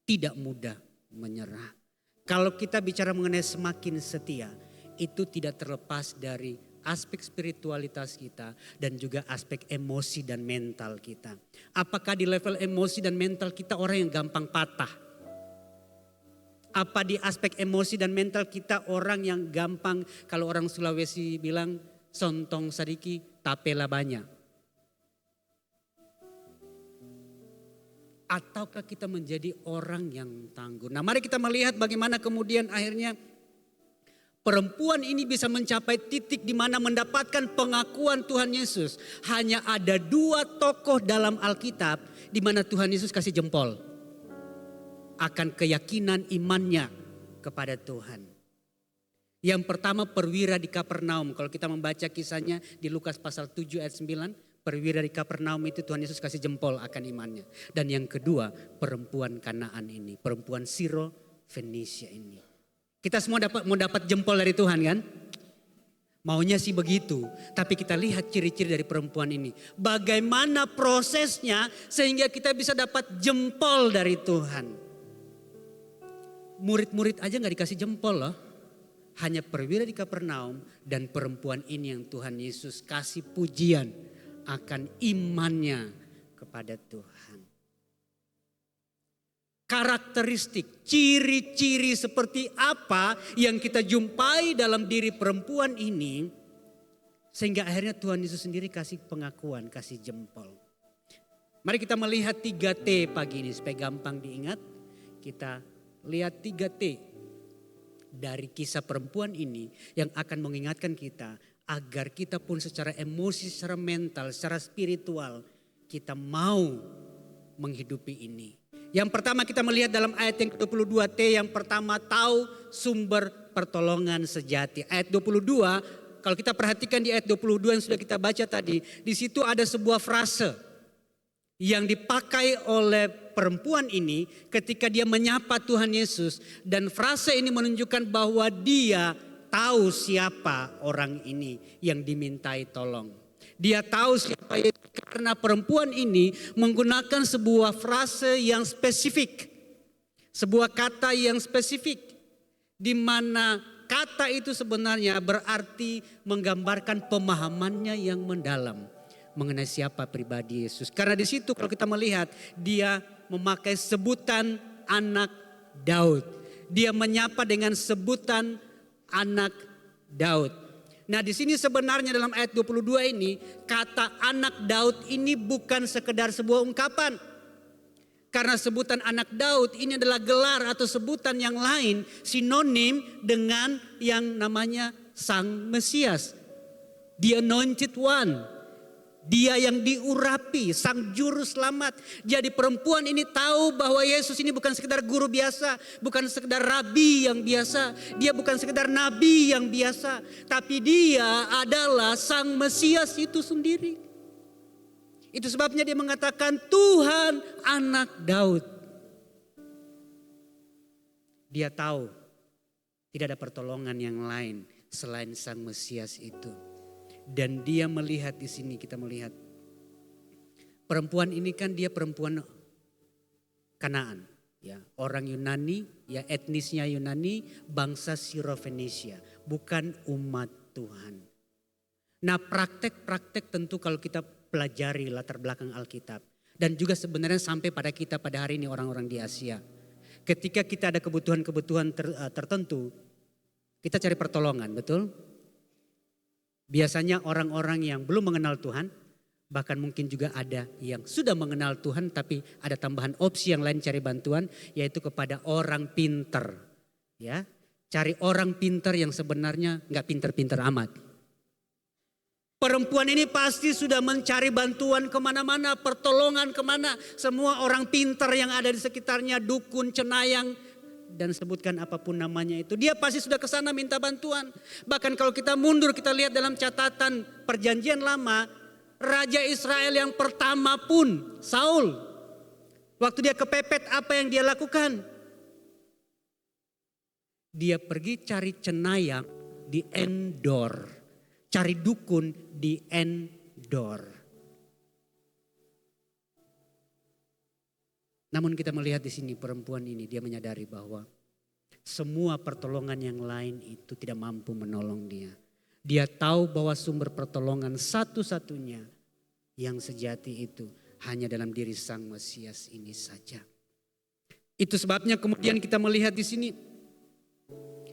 tidak mudah menyerah. Kalau kita bicara mengenai semakin setia, itu tidak terlepas dari aspek spiritualitas kita dan juga aspek emosi dan mental kita. Apakah di level emosi dan mental kita orang yang gampang patah? Apa di aspek emosi dan mental kita orang yang gampang, kalau orang Sulawesi bilang sontong sadiki tapela banyak? Ataukah kita menjadi orang yang tangguh? Nah mari kita melihat bagaimana kemudian akhirnya perempuan ini bisa mencapai titik di mana mendapatkan pengakuan Tuhan Yesus. Hanya ada 2 tokoh dalam Alkitab di mana Tuhan Yesus kasih jempol akan keyakinan imannya kepada Tuhan. Yang pertama perwira di Kapernaum. Kalau kita membaca kisahnya di Lukas pasal 7 ayat 9. perwira di Kapernaum itu Tuhan Yesus kasih jempol akan imannya. Dan yang kedua, perempuan Kanaan ini, perempuan Siro Fenisia ini. Kita semua mau dapat jempol dari Tuhan kan? Maunya sih begitu, tapi kita lihat ciri-ciri dari perempuan ini. Bagaimana prosesnya sehingga kita bisa dapat jempol dari Tuhan. Murid-murid aja gak dikasih jempol loh. Hanya perwira di Kapernaum dan perempuan ini yang Tuhan Yesus kasih pujian akan imannya kepada Tuhan. Karakteristik, ciri-ciri seperti apa yang kita jumpai dalam diri perempuan ini. Sehingga akhirnya Tuhan Yesus sendiri kasih pengakuan, kasih jempol. Mari kita melihat 3T pagi ini supaya gampang diingat. Kita lihat 3T dari kisah perempuan ini yang akan mengingatkan kita. Agar kita pun secara emosi, secara mental, secara spiritual kita mau menghidupi ini. Yang pertama kita melihat dalam ayat yang ke-22 T, yang pertama tahu sumber pertolongan sejati. Ayat 22, kalau kita perhatikan di ayat 22 yang sudah kita baca tadi, di situ ada sebuah frase yang dipakai oleh perempuan ini ketika dia menyapa Tuhan Yesus. Dan frase ini menunjukkan bahwa dia tahu siapa orang ini yang dimintai tolong. Dia tahu siapa Yesus karena perempuan ini menggunakan sebuah frase yang spesifik. Sebuah kata yang spesifik. Di mana kata itu sebenarnya berarti menggambarkan pemahamannya yang mendalam. Mengenai siapa pribadi Yesus. Karena di situ kalau kita melihat dia memakai sebutan anak Daud. Dia menyapa dengan sebutan anak Daud. Nah di sini sebenarnya dalam ayat 22 ini kata anak Daud ini bukan sekedar sebuah ungkapan. Karena sebutan anak Daud ini adalah gelar atau sebutan yang lain sinonim dengan yang namanya Sang Mesias. The Anointed One. Dia yang diurapi, Sang Juru Selamat. Jadi perempuan ini tahu bahwa Yesus ini bukan sekedar guru biasa. Bukan sekedar rabi yang biasa. Dia bukan sekedar nabi yang biasa. Tapi dia adalah Sang Mesias itu sendiri. Itu sebabnya dia mengatakan Tuhan anak Daud. Dia tahu tidak ada pertolongan yang lain selain Sang Mesias itu. Dan dia melihat di sini, kita melihat perempuan ini kan dia perempuan Kanaan, ya, orang Yunani, ya etnisnya Yunani, bangsa Siro-Fenisia, bukan umat Tuhan. Nah, praktek-praktek tentu kalau kita pelajari latar belakang Alkitab dan juga sebenarnya sampai pada kita pada hari ini orang-orang di Asia. Ketika kita ada kebutuhan-kebutuhan tertentu, kita cari pertolongan, betul? Biasanya orang-orang yang belum mengenal Tuhan, bahkan mungkin juga ada yang sudah mengenal Tuhan tapi ada tambahan opsi yang lain cari bantuan, yaitu kepada orang pinter. Ya, cari orang pinter yang sebenarnya nggak pinter-pinter amat. Perempuan ini pasti sudah mencari bantuan kemana-mana, pertolongan kemana. Semua orang pinter yang ada di sekitarnya, dukun, cenayang, dan sebutkan apapun namanya itu. Dia pasti sudah ke sana minta bantuan. Bahkan kalau kita mundur, kita lihat dalam catatan perjanjian lama, Raja Israel yang pertama pun, Saul. Waktu dia kepepet, apa yang dia lakukan? Dia pergi cari cenayang di Endor. Cari dukun di Endor. Namun kita melihat di sini perempuan ini dia menyadari bahwa semua pertolongan yang lain itu tidak mampu menolong dia. Dia tahu bahwa sumber pertolongan satu-satunya yang sejati itu hanya dalam diri Sang Mesias ini saja. Itu sebabnya kemudian kita melihat di sini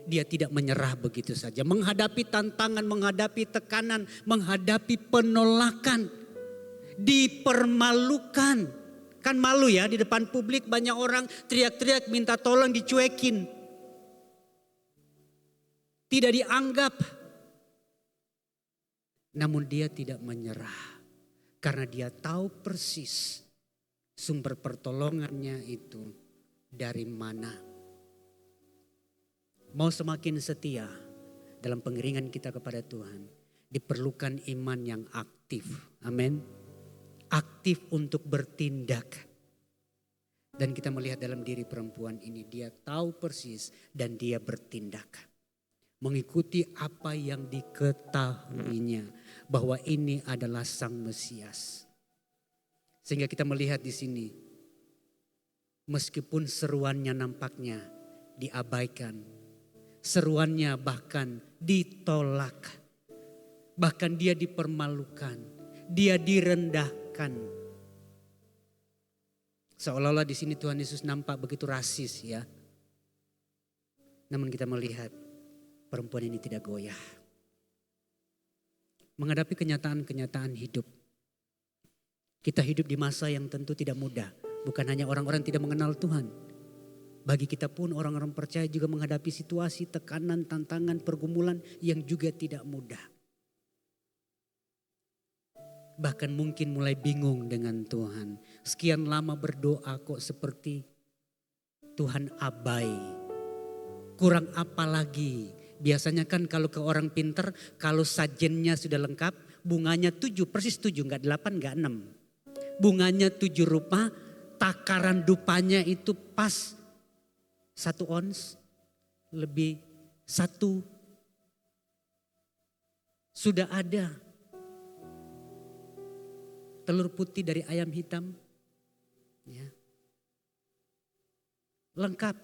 dia tidak menyerah begitu saja. Menghadapi tantangan, menghadapi tekanan, menghadapi penolakan, dipermalukan. Kan malu ya di depan publik banyak orang teriak-teriak minta tolong dicuekin. Tidak dianggap. Namun dia tidak menyerah. Karena dia tahu persis sumber pertolongannya itu dari mana. Mau semakin setia dalam pengiringan kita kepada Tuhan, diperlukan iman yang aktif. Amin. aktif untuk bertindak. Dan kita melihat dalam diri perempuan ini, dia tahu persis dan dia bertindak. Mengikuti apa yang diketahuinya, bahwa ini adalah Sang Mesias. Sehingga kita melihat di sini, meskipun seruannya nampaknya diabaikan, seruannya bahkan ditolak, bahkan dia dipermalukan, dia direndahkan. Seolah-olah di sini Tuhan Yesus nampak begitu rasis ya. Namun kita melihat perempuan ini tidak goyah. Menghadapi kenyataan-kenyataan hidup. Kita hidup di masa yang tentu tidak mudah. Bukan hanya orang-orang tidak mengenal Tuhan. Bagi kita pun orang-orang percaya juga menghadapi situasi, tekanan, tantangan, pergumulan yang juga tidak mudah. Bahkan mungkin mulai bingung dengan Tuhan. Sekian lama berdoa kok seperti Tuhan abai. Kurang apa lagi? Biasanya kan kalau ke orang pinter, kalau sajennya sudah lengkap, bunganya 7, persis 7, enggak 8, enggak 6. Bunganya 7 rupa, takaran dupanya itu pas 1 ons, lebih 1. Sudah ada telur putih dari ayam hitam. Ya. Lengkap.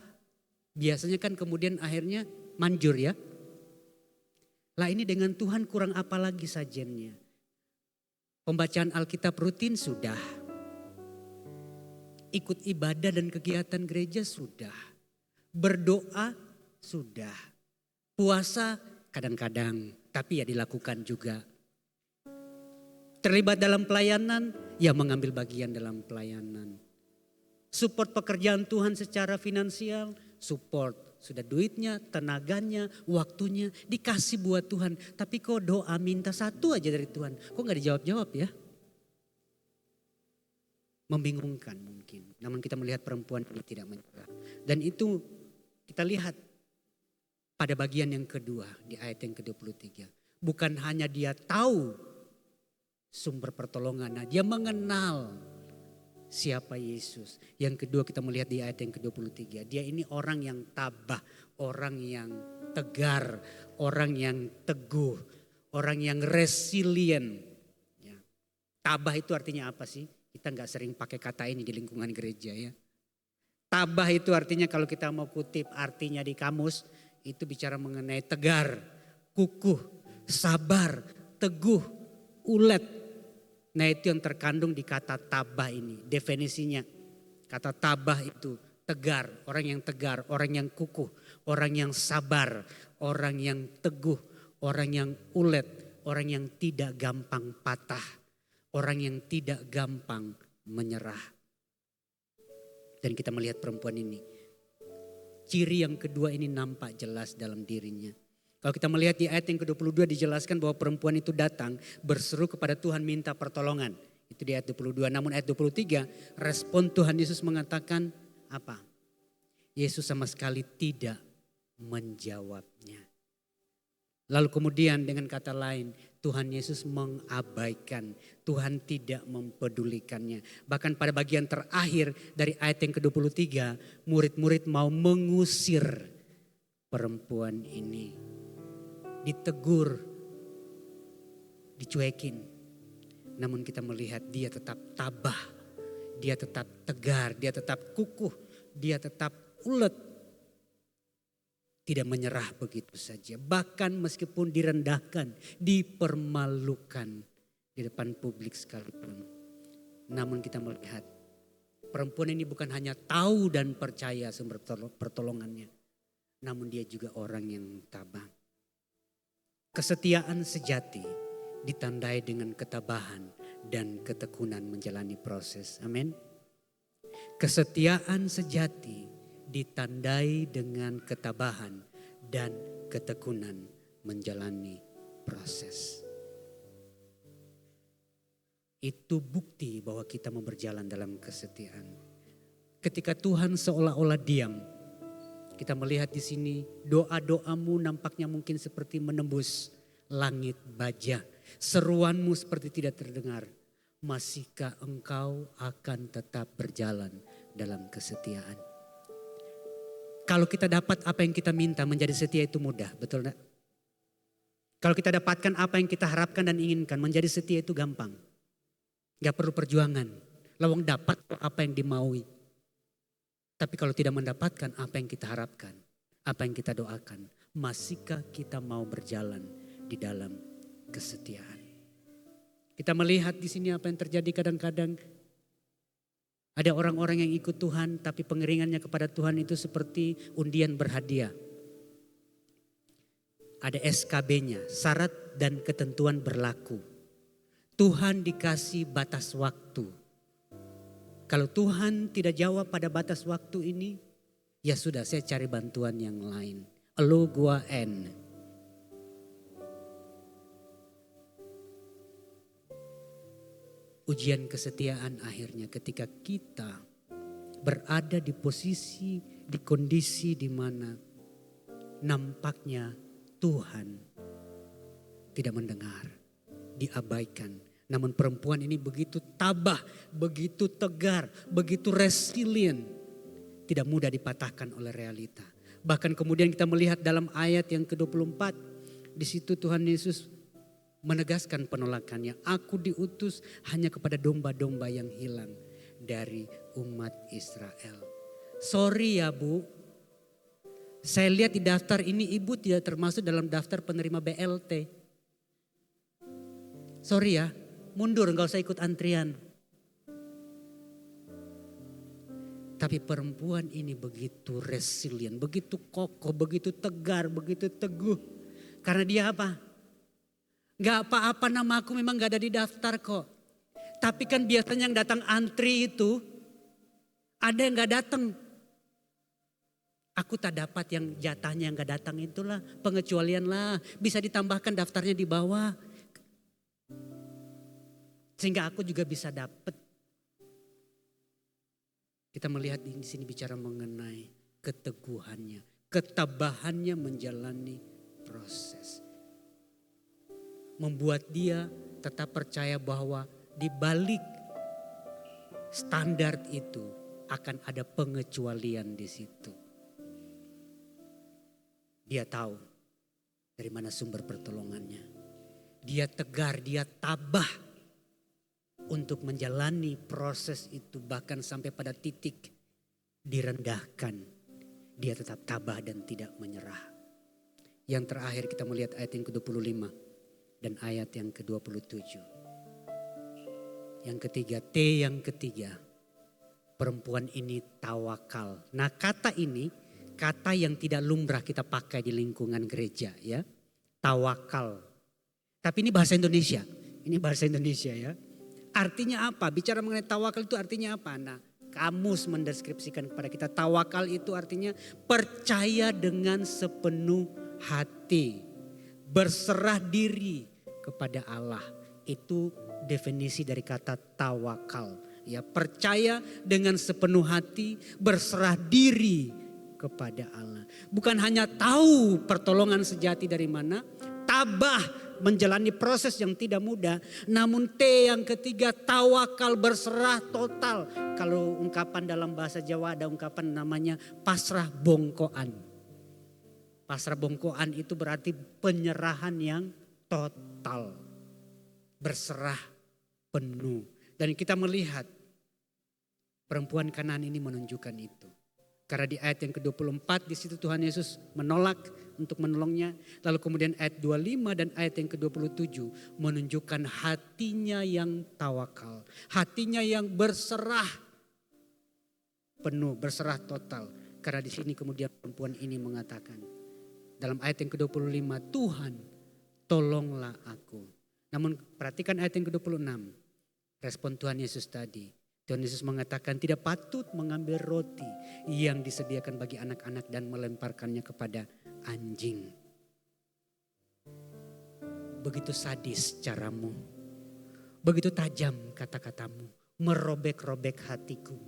Biasanya kan kemudian akhirnya manjur ya. Lah ini dengan Tuhan kurang apa lagi sajennya. Pembacaan Alkitab rutin sudah. Ikut ibadah dan kegiatan gereja sudah. Berdoa sudah. Puasa kadang-kadang, tapi ya dilakukan juga. Terlibat dalam pelayanan, ya mengambil bagian dalam pelayanan. Support pekerjaan Tuhan secara finansial, support. Sudah duitnya, tenaganya, waktunya dikasih buat Tuhan. Tapi kok doa minta 1 aja dari Tuhan, kok gak dijawab-jawab ya? Membingungkan mungkin. Namun kita melihat perempuan ini tidak menyerah. Dan itu kita lihat pada bagian yang kedua di ayat yang ke-23. Bukan hanya dia tahu sumber pertolongan. Nah, dia mengenal siapa Yesus. Yang kedua kita melihat di ayat yang ke-23. Dia ini orang yang tabah, orang yang tegar, orang yang teguh, orang yang resilient. Ya. Tabah itu artinya apa sih? Kita gak sering pakai kata ini di lingkungan gereja ya. Tabah itu artinya kalau kita mau kutip artinya di kamus, itu bicara mengenai tegar, kukuh, sabar, teguh, ulet. Nah itu yang terkandung di kata tabah ini. Definisinya kata tabah itu tegar. Orang yang tegar, orang yang kukuh, orang yang sabar, orang yang teguh, orang yang ulet, orang yang tidak gampang patah, orang yang tidak gampang menyerah. Dan kita melihat perempuan ini. Ciri yang kedua ini nampak jelas dalam dirinya. Kalau kita melihat di ayat yang ke-22 dijelaskan bahwa perempuan itu datang berseru kepada Tuhan minta pertolongan. Itu di ayat 22. Namun ayat 23 respon Tuhan Yesus mengatakan apa? Yesus sama sekali tidak menjawabnya. Lalu kemudian dengan kata lain Tuhan Yesus mengabaikan. Tuhan tidak mempedulikannya. Bahkan pada bagian terakhir dari ayat yang ke-23 murid-murid mau mengusir perempuan ini. Ditegur, dicuekin. Namun kita melihat dia tetap tabah, dia tetap tegar, dia tetap kukuh, dia tetap ulet. Tidak menyerah begitu saja. Bahkan meskipun direndahkan, dipermalukan di depan publik sekalipun. Namun kita melihat perempuan ini bukan hanya tahu dan percaya sumber pertolongannya. Namun dia juga orang yang tabah. Kesetiaan sejati ditandai dengan ketabahan dan ketekunan menjalani proses. Amin. Kesetiaan sejati ditandai dengan ketabahan dan ketekunan menjalani proses. Itu bukti bahwa kita mau berjalan dalam kesetiaan. Ketika Tuhan seolah-olah diam, kita melihat di sini doa-doamu nampaknya mungkin seperti menembus langit baja. Seruanmu seperti tidak terdengar. masihkah engkau akan tetap berjalan dalam kesetiaan? Kalau kita dapat apa yang kita minta, menjadi setia itu mudah, betul enggak? Kalau kita dapatkan apa yang kita harapkan dan inginkan, menjadi setia itu gampang. Gak perlu perjuangan. Lawang dapat apa yang dimaui. Tapi kalau tidak mendapatkan apa yang kita harapkan, apa yang kita doakan, masihkah kita mau berjalan di dalam kesetiaan? Kita melihat di sini apa yang terjadi kadang-kadang. Ada orang-orang yang ikut Tuhan tapi pengiringannya kepada Tuhan itu seperti undian berhadiah. Ada SKB-nya, syarat dan ketentuan berlaku. Tuhan dikasih batas waktu. Kalau Tuhan tidak jawab pada batas waktu ini, ya sudah saya cari bantuan yang lain. Elu gua N. Ujian kesetiaan akhirnya ketika kita berada di posisi, di kondisi di mana nampaknya Tuhan tidak mendengar, diabaikan. Namun perempuan ini begitu tabah, begitu tegar, begitu resilient. Tidak mudah dipatahkan oleh realita. Bahkan kemudian kita melihat dalam ayat yang ke-24. Di situ Tuhan Yesus menegaskan penolakannya. Aku diutus hanya kepada domba-domba yang hilang dari umat Israel. Sorry ya Bu. Saya lihat di daftar ini ibu tidak termasuk dalam daftar penerima BLT. Sorry ya. Mundur, enggak usah ikut antrian. Tapi perempuan ini begitu resilient, begitu kokoh, begitu tegar, begitu teguh. Karena dia apa? Enggak apa-apa, nama aku memang enggak ada di daftar kok. Tapi kan biasanya yang datang antri itu, ada yang enggak datang. Aku tak dapat yang jatahnya yang enggak datang itulah, pengecualian lah. Bisa ditambahkan daftarnya di bawah. Sehingga aku juga bisa dapat. Kita melihat di sini bicara mengenai keteguhannya, ketabahannya menjalani proses. Membuat dia tetap percaya bahwa di balik standar itu akan ada pengecualian di situ. Dia tahu dari mana sumber pertolongannya. Dia tegar, dia tabah untuk menjalani proses itu, bahkan sampai pada titik direndahkan. Dia tetap tabah dan tidak menyerah. Yang terakhir kita melihat ayat yang ke-25 dan ayat yang ke-27. Yang ketiga, T yang ketiga. Perempuan ini tawakal. Nah kata ini, kata yang tidak lumrah kita pakai di lingkungan gereja ya. Tawakal. Tapi ini bahasa Indonesia. Ini bahasa Indonesia ya. Artinya apa? Bicara mengenai tawakal itu artinya apa? Nah, kamus mendeskripsikan kepada kita tawakal itu artinya percaya dengan sepenuh hati. Berserah diri kepada Allah. Itu definisi dari kata tawakal. Ya, percaya dengan sepenuh hati, berserah diri kepada Allah. Bukan hanya tahu pertolongan sejati dari mana, tabah menjalani proses yang tidak mudah. Namun T yang ketiga, tawakal, berserah total. Kalau ungkapan dalam bahasa Jawa ada ungkapan namanya pasrah bongkoan. Pasrah bongkoan itu berarti penyerahan yang total. Berserah penuh. Dan kita melihat perempuan Kanaan ini menunjukkan itu. Karena di ayat yang ke-24 di situ Tuhan Yesus menolak untuk menolongnya. Lalu kemudian ayat 25 dan ayat yang ke-27 menunjukkan hatinya yang tawakal. Hatinya yang berserah penuh, berserah total. Karena di sini kemudian perempuan ini mengatakan dalam ayat yang ke-25, Tuhan tolonglah aku. Namun perhatikan ayat yang ke-26. Respon Tuhan Yesus tadi. Tuhan Yesus mengatakan tidak patut mengambil roti yang disediakan bagi anak-anak dan melemparkannya kepada anjing. Begitu sadis caramu. Begitu tajam kata-katamu. Merobek-robek hatiku.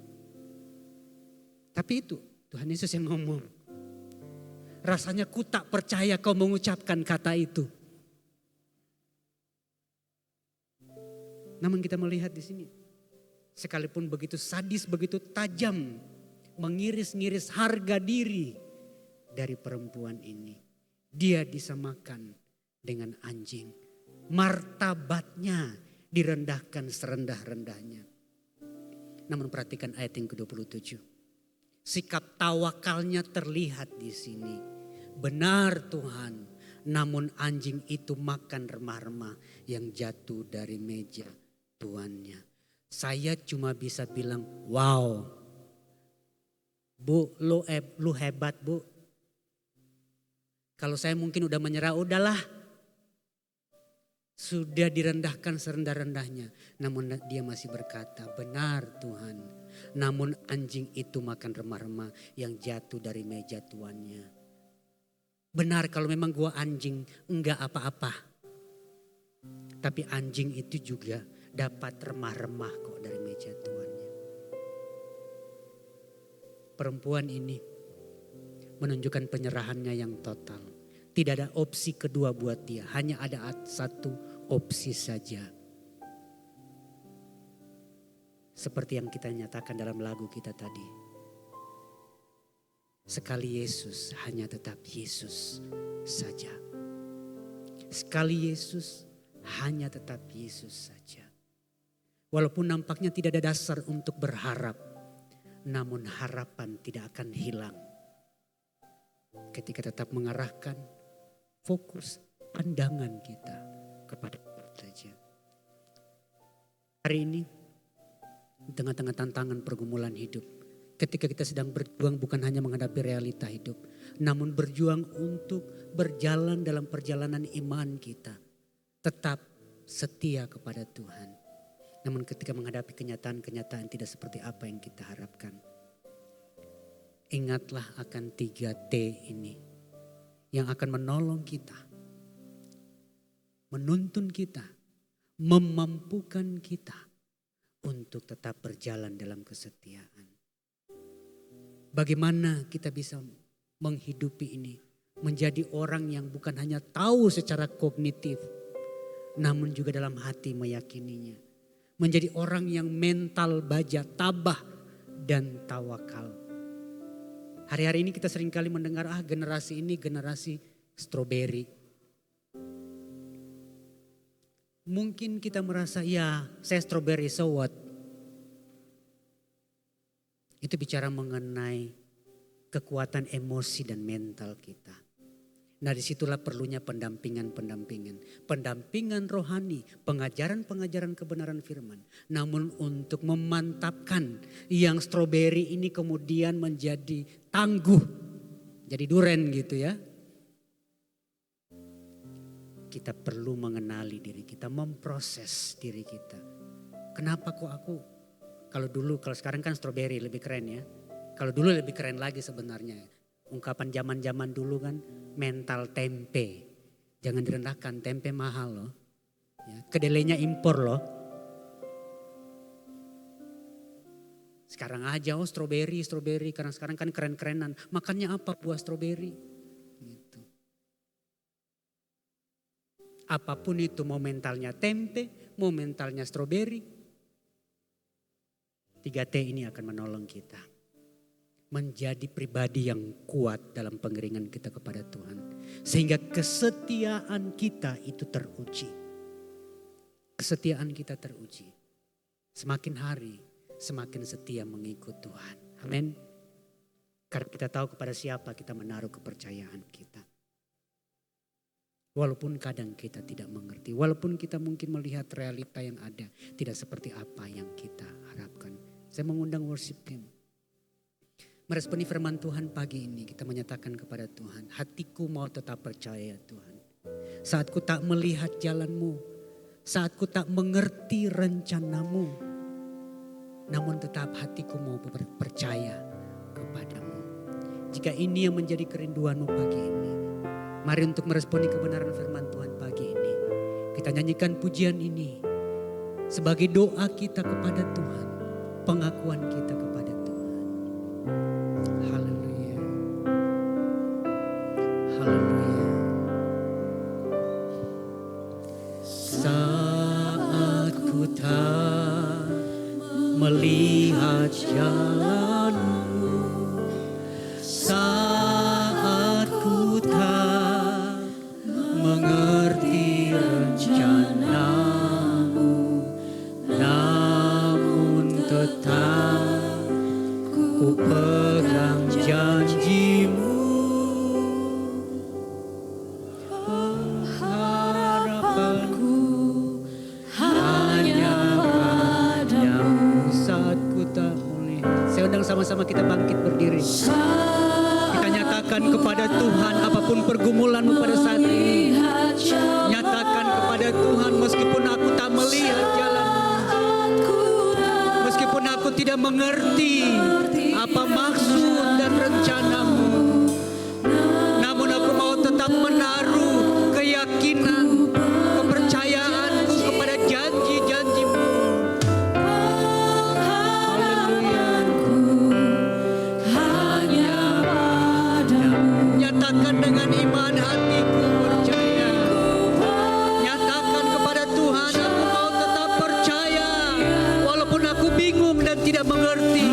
Tapi itu Tuhan Yesus yang ngomong. Rasanya ku tak percaya kau mengucapkan kata itu. Namun kita melihat di sini, sekalipun begitu sadis, begitu tajam, mengiris-ngiris harga diri dari perempuan ini, dia disamakan dengan anjing. Martabatnya direndahkan serendah-rendahnya. Namun perhatikan ayat yang ke-27. Sikap tawakalnya terlihat di sini. Benar Tuhan, namun anjing itu makan remah-remah yang jatuh dari meja tuannya. Saya cuma bisa bilang, wow. Bu, lu hebat bu. Kalau saya mungkin udah menyerah, udahlah. Sudah direndahkan serendah-rendahnya. Namun dia masih berkata, benar Tuhan. Namun anjing itu makan remah-remah yang jatuh dari meja tuannya. Benar kalau memang gua anjing, enggak apa-apa. Tapi anjing itu juga dapat remah-remah kok dari meja tuannya. Perempuan ini menunjukkan penyerahannya yang total. Tidak ada opsi kedua buat dia, hanya ada satu opsi saja. Seperti yang kita nyatakan dalam lagu kita tadi. Sekali Yesus, hanya tetap Yesus saja. Sekali Yesus, hanya tetap Yesus saja. Walaupun nampaknya tidak ada dasar untuk berharap, namun harapan tidak akan hilang. Ketika tetap mengarahkan fokus pandangan kita kepada saja. Hari ini di tengah-tengah tantangan pergumulan hidup, ketika kita sedang berjuang bukan hanya menghadapi realita hidup, namun berjuang untuk berjalan dalam perjalanan iman kita, tetap setia kepada Tuhan. Namun ketika menghadapi kenyataan-kenyataan tidak seperti apa yang kita harapkan, ingatlah akan 3T ini yang akan menolong kita, menuntun kita, memampukan kita untuk tetap berjalan dalam kesetiaan. Bagaimana kita bisa menghidupi ini, menjadi orang yang bukan hanya tahu secara kognitif, namun juga dalam hati meyakininya. Menjadi orang yang mental baja, tabah dan tawakal. Hari-hari ini kita seringkali mendengar generasi ini generasi stroberi. Mungkin kita merasa ya saya stroberi, so what? Itu bicara mengenai kekuatan emosi dan mental kita. Nah disitulah perlunya pendampingan-pendampingan. Pendampingan rohani, pengajaran-pengajaran kebenaran firman. Namun untuk memantapkan yang stroberi ini kemudian menjadi tangguh. Jadi duren gitu ya. Kita perlu mengenali diri kita, memproses diri kita. Kenapa kok aku, kalau sekarang kan stroberi lebih keren ya. Kalau dulu lebih keren lagi sebenarnya. Ungkapan zaman-zaman dulu kan mental tempe. Jangan direndahkan, tempe mahal loh. Ya, kedelainya impor loh. Sekarang aja stroberi. Karena sekarang kan keren-kerenan. Makannya apa buah stroberi? Gitu. Apapun itu, mau mentalnya tempe, mau mentalnya stroberi. 3T ini akan menolong kita. Menjadi pribadi yang kuat dalam pengiringan kita kepada Tuhan. Sehingga kesetiaan kita itu teruji. Kesetiaan kita teruji. Semakin hari semakin setia mengikut Tuhan. Amin. Karena kita tahu kepada siapa kita menaruh kepercayaan kita. Walaupun kadang kita tidak mengerti. Walaupun kita mungkin melihat realita yang ada. Tidak seperti apa yang kita harapkan. Saya mengundang worship team. Meresponi firman Tuhan pagi ini kita menyatakan kepada Tuhan, hatiku mau tetap percaya Tuhan. Saat ku tak melihat jalanmu, saat ku tak mengerti rencanamu, namun tetap hatiku mau percaya kepadamu. Jika ini yang menjadi kerinduanmu pagi ini, mari untuk meresponi kebenaran firman Tuhan pagi ini. Kita nyanyikan pujian ini sebagai doa kita kepada Tuhan, pengakuan kita kepada Tuhan. Haleluya. Haleluya. Saat ku tak tak melihat jalanmu, saat ku tak mengerti rencanamu, namun tetap ku pegang janjimu. Pengharapanku hanya padamu. Saat ku tak melihat. Saya undang sama-sama kita bangkit berdiri. Kita nyatakan kepada Tuhan apapun pergumulanmu pada saat ini. Nyatakan kepada Tuhan, meskipun aku tak melihat jalanmu, meskipun aku tidak mengerti apa maksud dan rencanamu, namun aku mau tetap menaruh keyakinan, kepercayaanku kepada janji-janjimu. Haleluya. Hanya padamu. Nyatakan dengan iman hatiku percaya. Nyatakan kepada Tuhan, aku mau tetap percaya walaupun aku bingung dan tidak mengerti.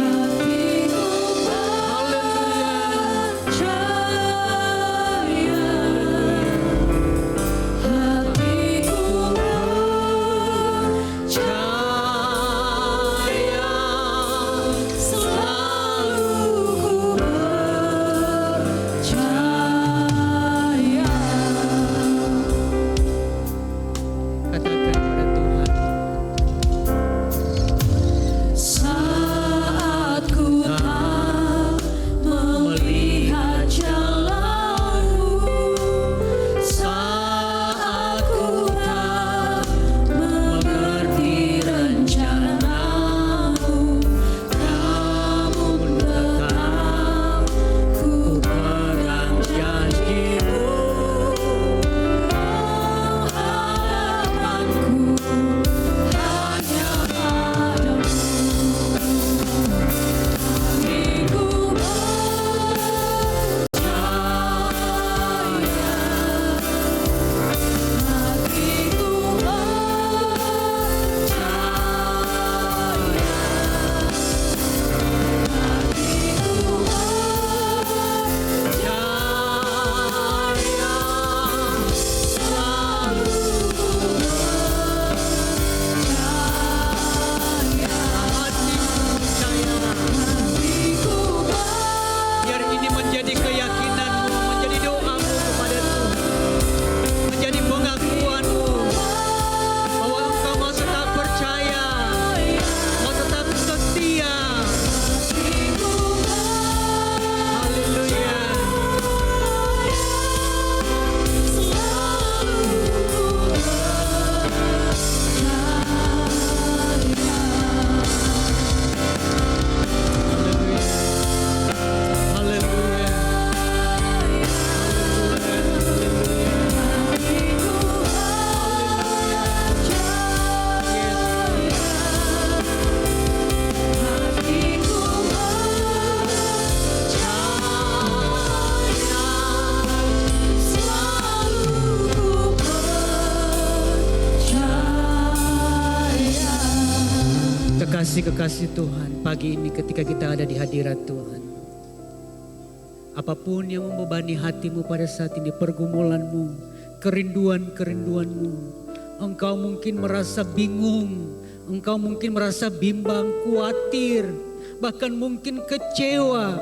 Kekasih Tuhan, pagi ini ketika kita ada di hadirat Tuhan, apapun yang membebani hatimu pada saat ini, pergumulanmu, kerinduan-kerinduanmu, engkau mungkin merasa bingung, engkau mungkin merasa bimbang, khawatir, bahkan mungkin kecewa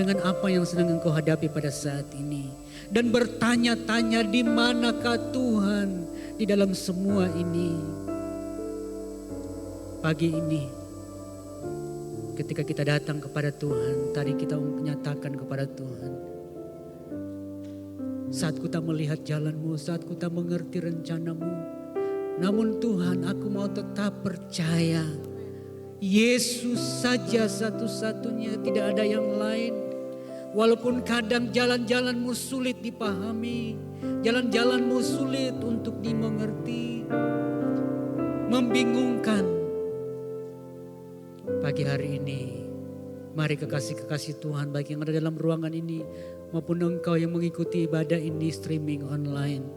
dengan apa yang sedang engkau hadapi pada saat ini, dan bertanya-tanya di manakah Tuhan di dalam semua ini. Pagi ini, ketika kita datang kepada Tuhan, tadi kita menyatakan kepada Tuhan, saat ku tak melihat jalanmu, saat ku tak mengerti rencanamu, namun Tuhan, aku mau tetap percaya. Yesus saja satu-satunya, tidak ada yang lain. Walaupun kadang jalan-jalanmu sulit dipahami, jalan-jalanmu sulit untuk dimengerti, membingungkan. Pagi hari ini, mari kekasih-kekasih Tuhan, baik yang ada dalam ruangan ini maupun engkau yang mengikuti ibadah ini streaming online.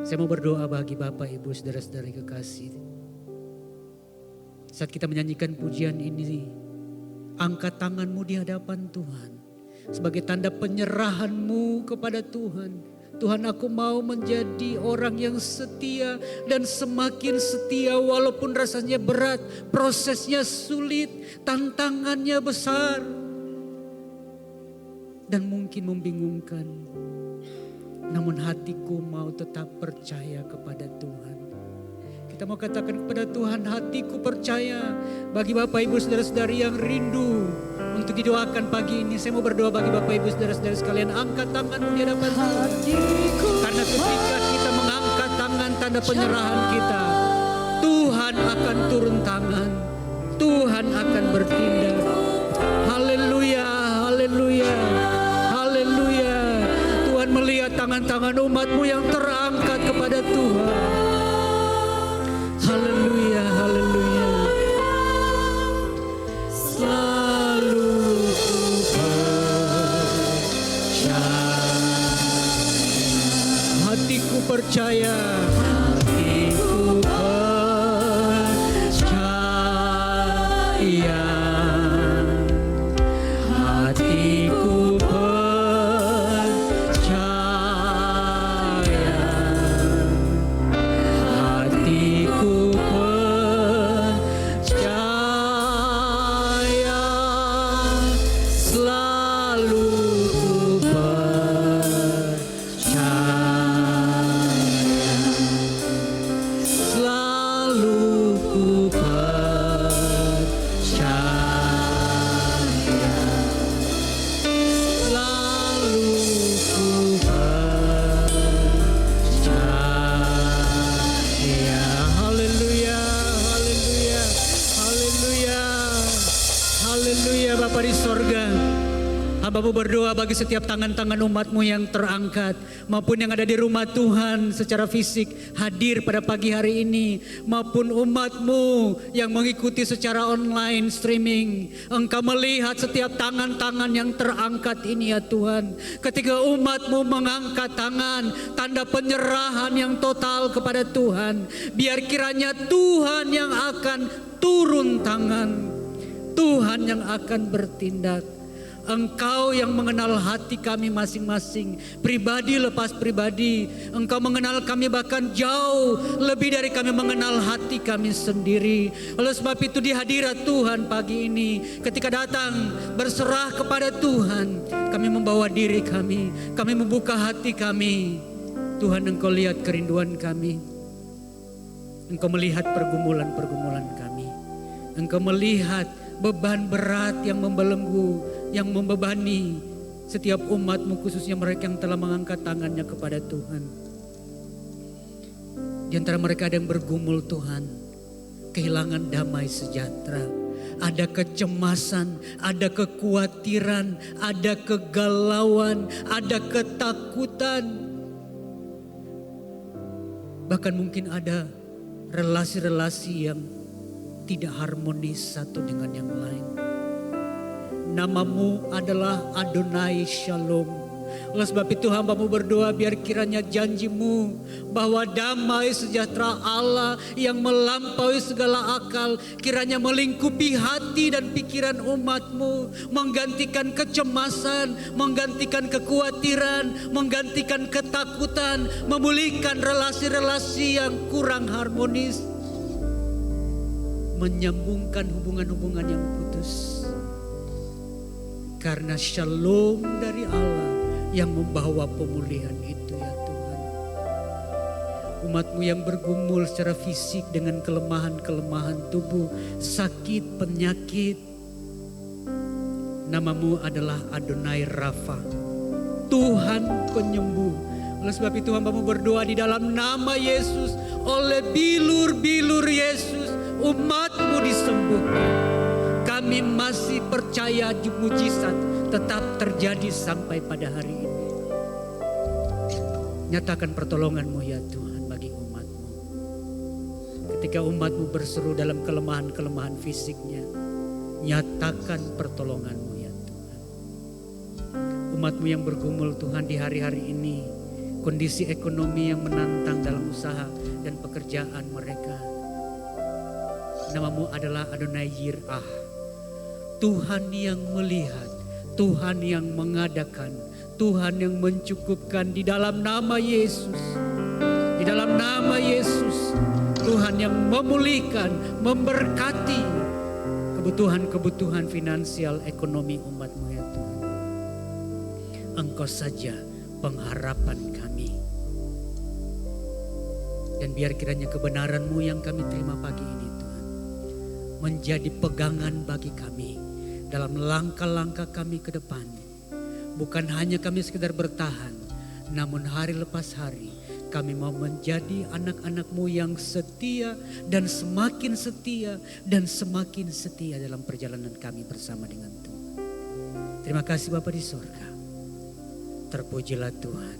Saya mau berdoa bagi Bapak, Ibu, saudara-saudari kekasih. Saat kita menyanyikan pujian ini, angkat tanganmu di hadapan Tuhan. Sebagai tanda penyerahanmu kepada Tuhan. Tuhan, aku mau menjadi orang yang setia dan semakin setia walaupun rasanya berat, prosesnya sulit, tantangannya besar. Dan mungkin membingungkan. Namun hatiku mau tetap percaya kepada Tuhan. Kita mau katakan kepada Tuhan, hatiku percaya. Bagi Bapak Ibu saudara-saudari yang rindu untuk didoakan pagi ini, saya mau berdoa bagi Bapak Ibu saudara-saudari sekalian, angkat tanganmu di hadapan Tuhan. Karena ketika kita mengangkat tangan tanda penyerahan kita, Tuhan akan turun tangan. Tuhan akan bertindak. Haleluya, haleluya, haleluya. Tuhan melihat tangan-tangan umatmu yang terangkat kepada Tuhan. Haleluya, haleluya. Selalu ku percaya. Hatiku percaya. Hatiku percaya. Hatiku percaya. Hatiku percaya. Selalu ku percaya. Selalu ku percaya. Selalu ku percaya. Haleluya, haleluya, haleluya, haleluya. Bapa di sorga, Hamba-Mu berdoa bagi setiap tangan-tangan umat-Mu yang terangkat, maupun yang ada di rumah Tuhan secara fisik hadir pada pagi hari ini, maupun umat-Mu yang mengikuti secara online streaming. Engkau melihat setiap tangan-tangan yang terangkat ini ya Tuhan. Ketika umat-Mu mengangkat tangan, tanda penyerahan yang total kepada Tuhan, biar kiranya Tuhan yang akan turun tangan, Tuhan yang akan bertindak. Engkau yang mengenal hati kami masing-masing, pribadi lepas pribadi. Engkau mengenal kami bahkan jauh lebih dari kami mengenal hati kami sendiri. Oleh sebab itu di hadirat Tuhan pagi ini, ketika datang berserah kepada Tuhan, kami membawa diri kami membuka hati kami. Tuhan, Engkau lihat kerinduan kami. Engkau melihat pergumulan-pergumulan kami. Engkau melihat beban berat yang membelenggu, yang membebani setiap umat-Mu, khususnya mereka yang telah mengangkat tangannya kepada Tuhan. Di antara mereka ada yang bergumul Tuhan, kehilangan damai sejahtera, ada kecemasan, ada kekhawatiran, ada kegalauan, ada ketakutan. Bahkan mungkin ada relasi-relasi yang tidak harmonis satu dengan yang lain. Nama-Mu adalah Adonai Shalom. Oleh sebab itu hamba-Mu berdoa biar kiranya janji-Mu bahwa damai sejahtera Allah yang melampaui segala akal kiranya melingkupi hati dan pikiran umat-Mu, menggantikan kecemasan, menggantikan kekhawatiran, menggantikan ketakutan, memulihkan relasi-relasi yang kurang harmonis, menyambungkan hubungan-hubungan yang putus. Karena shalom dari Allah yang membawa pemulihan itu ya Tuhan. Umat-Mu yang bergumul secara fisik dengan kelemahan-kelemahan tubuh, sakit, penyakit. Nama-Mu adalah Adonai Rafa, Tuhan penyembuh. Oleh sebab itu hamba-Mu berdoa di dalam nama Yesus, oleh bilur-bilur Yesus, umat-Mu disembuhkan. Kami masih percaya mujizat tetap terjadi sampai pada hari ini. Nyatakan pertolongan-Mu ya Tuhan bagi umat-Mu. Ketika umat-Mu berseru dalam kelemahan-kelemahan fisiknya, nyatakan pertolongan-Mu ya Tuhan. Umat-Mu yang bergumul Tuhan di hari-hari ini kondisi ekonomi yang menantang dalam usaha dan pekerjaan mereka. Namamu adalah Adonai Yir'ah, Tuhan yang melihat, Tuhan yang mengadakan, Tuhan yang mencukupkan. Di dalam nama Yesus, di dalam nama Yesus, Tuhan yang memulihkan, memberkati kebutuhan-kebutuhan finansial ekonomi umat-Mu ya Tuhan. Engkau saja pengharapan kami. Dan biar kiranya kebenaran-Mu yang kami terima pagi ini Tuhan, menjadi pegangan bagi kami dalam langkah-langkah kami ke depan. Bukan hanya kami sekedar bertahan, namun hari lepas hari kami mau menjadi anak-anak-Mu yang setia dan semakin setia dan semakin setia dalam perjalanan kami bersama dengan Tuhan. Terima kasih Bapa di sorga. Terpujilah Tuhan.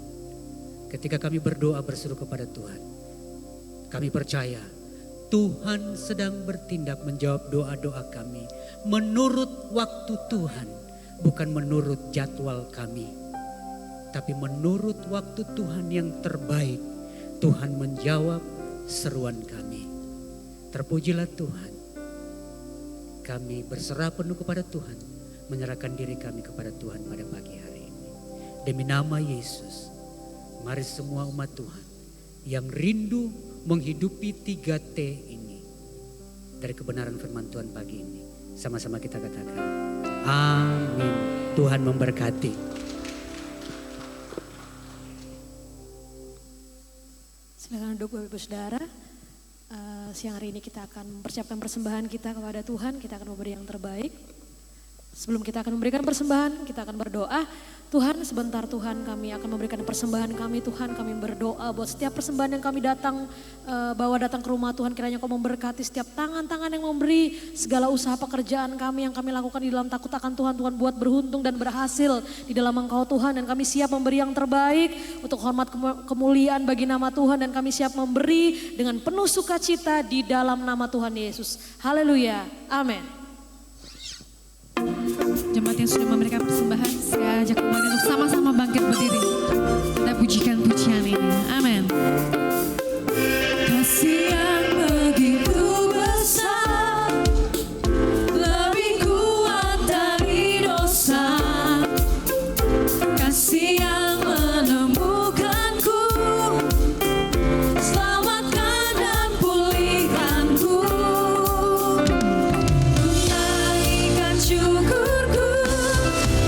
Ketika kami berdoa berseru kepada Tuhan, kami percaya Tuhan sedang bertindak menjawab doa-doa kami menurut waktu Tuhan, bukan menurut jadwal kami, tapi menurut waktu Tuhan yang terbaik. Tuhan menjawab seruan kami. Terpujilah Tuhan. Kami berserah penuh kepada Tuhan, menyerahkan diri kami kepada Tuhan pada pagi hari ini. Demi nama Yesus, mari semua umat Tuhan yang rindu menghidupi 3T ini, dari kebenaran firman Tuhan pagi ini, sama-sama kita katakan amin. Tuhan memberkati. Silakan duduk Bapak Ibu Saudara. Siang hari ini kita akan mempersiapkan persembahan kita kepada Tuhan. Kita akan memberi yang terbaik. Sebelum kita akan memberikan persembahan, kita akan berdoa. Tuhan, sebentar Tuhan, kami akan memberikan persembahan kami. Tuhan, kami berdoa buat setiap persembahan yang kami bawa datang ke rumah Tuhan. Kiranya Kau memberkati setiap tangan-tangan yang memberi, segala usaha pekerjaan kami yang kami lakukan di dalam takut akan Tuhan. Tuhan buat beruntung dan berhasil di dalam Engkau Tuhan. Dan kami siap memberi yang terbaik untuk hormat kemuliaan bagi nama Tuhan. Dan kami siap memberi dengan penuh sukacita di dalam nama Tuhan Yesus. Haleluya. Amin. Jemaat yang sudah memberikan persembahan, saya ajak kembali untuk sama-sama bangkit berdiri. Kita pujikan pujian ini. Amin. Kasih yang begitu besar, lebih kuat dari dosa. Kasih yang menemukanku, selamatkan dan pulihkanku. Ku naikkan syukurku,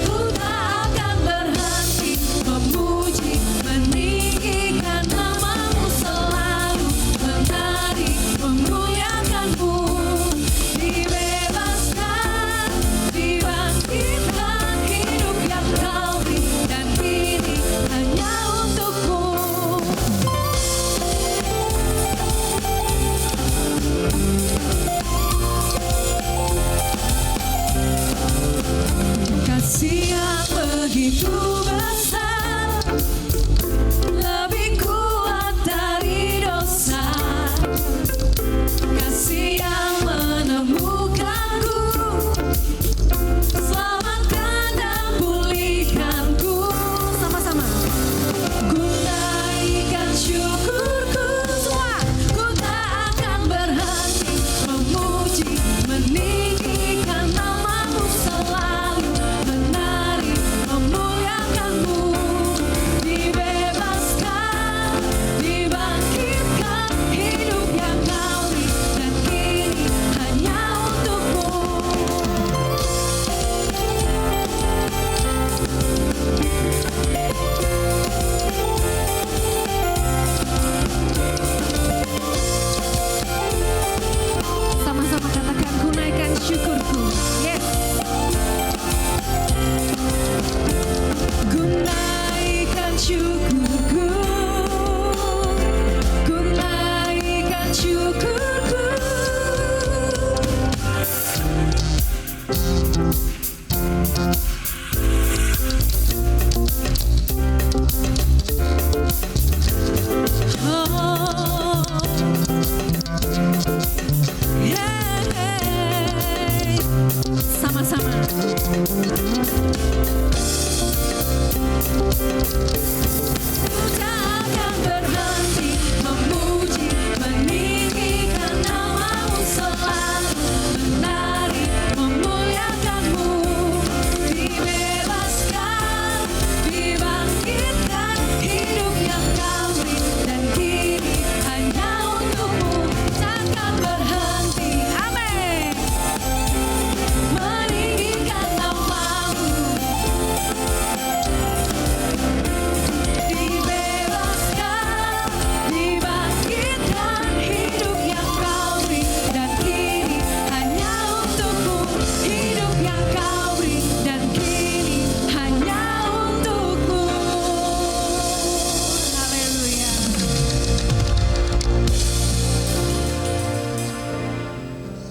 ku tak akan berhenti memuji, meninggikan namamu selalu, menari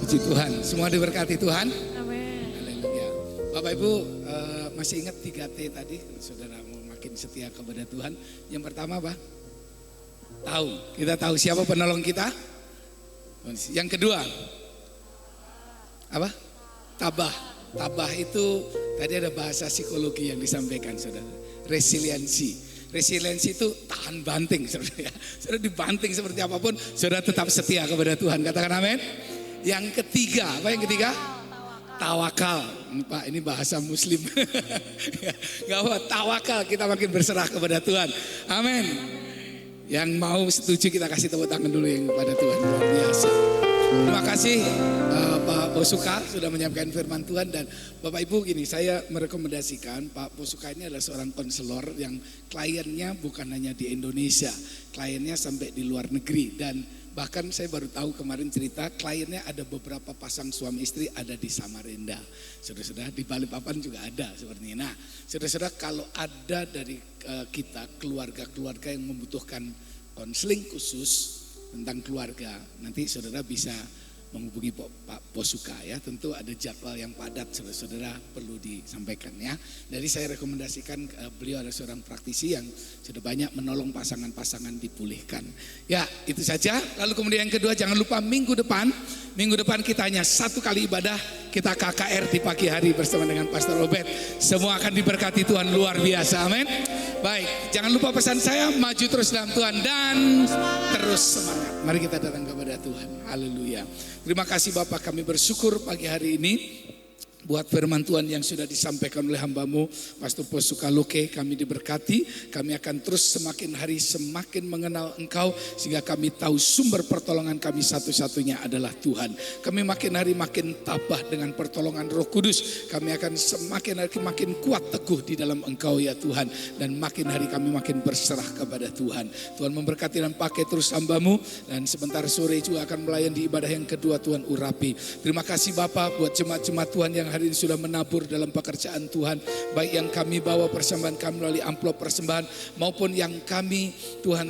Puji Tuhan. Semua diberkati Tuhan. Amin. Haleluya. Bapak Ibu masih ingat 3T tadi? Saudara mau makin setia kepada Tuhan. Yang pertama apa? Tahu. Kita tahu siapa penolong kita. Yang kedua apa? Tabah. Tabah itu tadi ada bahasa psikologi yang disampaikan saudara. Resiliensi. Resiliensi itu tahan banting saudara ya. Saudara dibanting seperti apapun, saudara tetap setia kepada Tuhan. Katakan amin. Yang ketiga, apa yang ketiga? Tawakal. Pak, ini bahasa muslim. Gak apa, tawakal, kita makin berserah kepada Tuhan. Amin. Yang mau setuju kita kasih tepuk tangan dulu yang kepada Tuhan. Luar biasa. Terima kasih Pak Bosuka sudah menyampaikan firman Tuhan. Dan Bapak Ibu gini, saya merekomendasikan Pak Bosuka ini adalah seorang konselor yang kliennya bukan hanya di Indonesia, kliennya sampai di luar negeri. Dan bahkan saya baru tahu kemarin cerita kliennya ada beberapa pasang suami istri ada di Samarinda. Saudara-saudara di Balikpapan juga ada seperti ini. Nah saudara-saudara kalau ada dari kita keluarga-keluarga yang membutuhkan konseling khusus tentang keluarga, nanti saudara bisa menghubungi Pak Bosuka ya. Tentu ada jadwal yang padat, saudara-saudara perlu disampaikan ya. Jadi saya rekomendasikan beliau adalah seorang praktisi yang sudah banyak menolong pasangan-pasangan dipulihkan. Ya itu saja. Lalu kemudian yang kedua, jangan lupa minggu depan kita hanya satu kali ibadah. Kita KKR di pagi hari bersama dengan Pastor Obed. Semua akan diberkati Tuhan luar biasa, amin. Baik, jangan lupa pesan saya, maju terus dalam Tuhan dan terus semangat. Mari kita datang kepada Tuhan, haleluya. Terima kasih Bapak, kami bersyukur pagi hari ini buat firman Tuhan yang sudah disampaikan oleh hamba-Mu Pastor Bosuka Luke. Kami diberkati, kami akan terus semakin hari semakin mengenal Engkau, sehingga kami tahu sumber pertolongan kami satu-satunya adalah Tuhan. Kami makin hari makin tabah dengan pertolongan Roh Kudus. Kami akan semakin hari makin kuat teguh di dalam Engkau ya Tuhan. Dan makin hari kami makin berserah kepada Tuhan. Tuhan memberkati dan pakai terus hamba-Mu. Dan sebentar sore juga akan melayani di ibadah yang kedua, Tuhan urapi. Terima kasih Bapak buat jemaat-jemaat Tuhan yang hari ini sudah menabur dalam pekerjaan Tuhan. Baik yang kami bawa persembahan kami melalui amplop persembahan, maupun yang kami Tuhan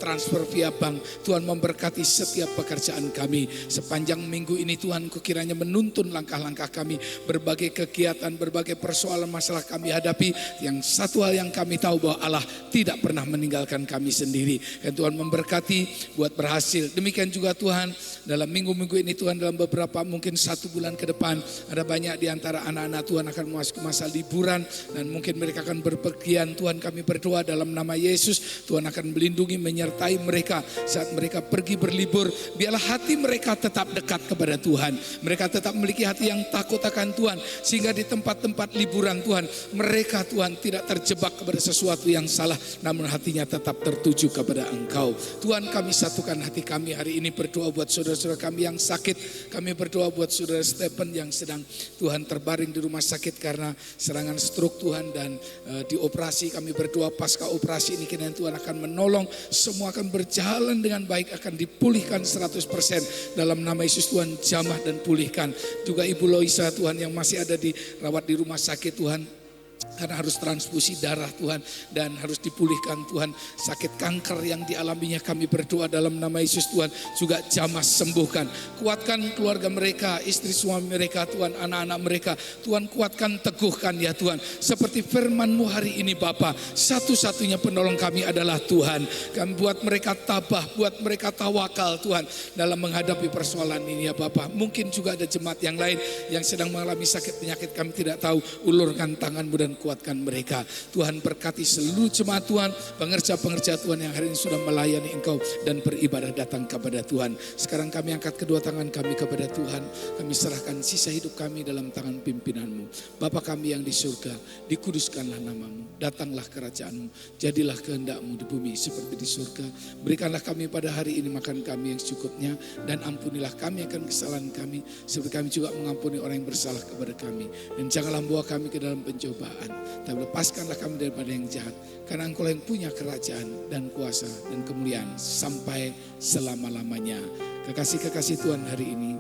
transfer via bank. Tuhan memberkati setiap pekerjaan kami. Sepanjang minggu ini Tuhan kiranya menuntun langkah-langkah kami. Berbagai kegiatan, berbagai persoalan masalah kami hadapi. Yang satu hal yang kami tahu bahwa Allah tidak pernah meninggalkan kami sendiri. Dan Tuhan memberkati buat berhasil. Demikian juga Tuhan dalam minggu-minggu ini Tuhan, dalam beberapa mungkin 1 bulan ke depan, ada banyak di antara anak-anak Tuhan akan memasuki masa liburan dan mungkin mereka akan berpergian. Tuhan kami berdoa dalam nama Yesus, Tuhan akan melindungi menyertai mereka saat mereka pergi berlibur. Biarlah hati mereka tetap dekat kepada Tuhan. Mereka tetap memiliki hati yang takut akan Tuhan, sehingga di tempat-tempat liburan Tuhan, mereka Tuhan tidak terjebak kepada sesuatu yang salah, namun hatinya tetap tertuju kepada Engkau. Tuhan kami satukan hati kami hari ini, berdoa buat saudara-saudara kami yang sakit. Kami berdoa buat saudara Stephen yang sedang Tuhan terbaring di rumah sakit karena serangan stroke Tuhan, dan dioperasi. Kami berdoa pasca operasi ini kiranya Tuhan akan menolong, semua akan berjalan dengan baik, akan dipulihkan 100% dalam nama Yesus. Tuhan jamah dan pulihkan juga Ibu Loisa Tuhan yang masih ada dirawat di rumah sakit Tuhan, karena harus transfusi darah Tuhan dan harus dipulihkan Tuhan. Sakit kanker yang dialaminya kami berdoa dalam nama Yesus Tuhan juga jamah sembuhkan. Kuatkan keluarga mereka, istri suami mereka Tuhan, anak-anak mereka Tuhan kuatkan, teguhkan ya Tuhan. Seperti firman-Mu hari ini Bapa, satu-satunya penolong kami adalah Tuhan. Kami buat mereka tabah, buat mereka tawakal Tuhan dalam menghadapi persoalan ini ya Bapa. Mungkin juga ada jemaat yang lain yang sedang mengalami sakit penyakit, kami tidak tahu. Ulurkan tangan-Mu dan kuatkan mereka. Tuhan berkati seluruh jemaat Tuhan, pengerja-pengerja Tuhan yang hari ini sudah melayani Engkau dan beribadah datang kepada Tuhan. Sekarang kami angkat kedua tangan kami kepada Tuhan. Kami serahkan sisa hidup kami dalam tangan pimpinan-Mu. Bapa kami yang di surga, dikuduskanlah nama-Mu. Datanglah kerajaan-Mu. Jadilah kehendak-Mu di bumi seperti di surga. Berikanlah kami pada hari ini makan kami yang secukupnya, dan ampunilah kami akan kesalahan kami seperti kami juga mengampuni orang yang bersalah kepada kami. Dan janganlah bawa kami ke dalam pencobaan, tapi lepaskanlah kami daripada yang jahat, karena Engkau yang punya kerajaan dan kuasa dan kemuliaan sampai selama-lamanya. Kekasih-kekasih Tuhan hari ini,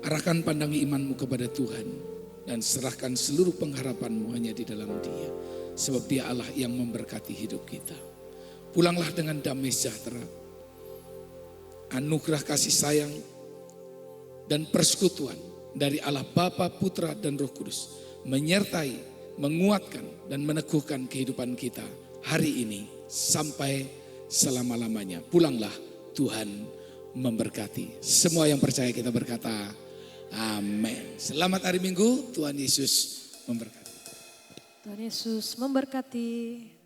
arahkan pandangi iman-Mu kepada Tuhan dan serahkan seluruh pengharapan-Mu hanya di dalam Dia, sebab Dia Allah yang memberkati hidup kita. Pulanglah dengan damai sejahtera. anugerah kasih sayang, dan persekutuan dari Allah Bapa, Putra, dan Roh Kudus menyertai, menguatkan, dan meneguhkan kehidupan kita hari ini sampai selama-lamanya. Pulanglah, Tuhan memberkati. Semua yang percaya kita berkata, amin. Selamat hari Minggu, Tuhan Yesus memberkati. Tuhan Yesus memberkati.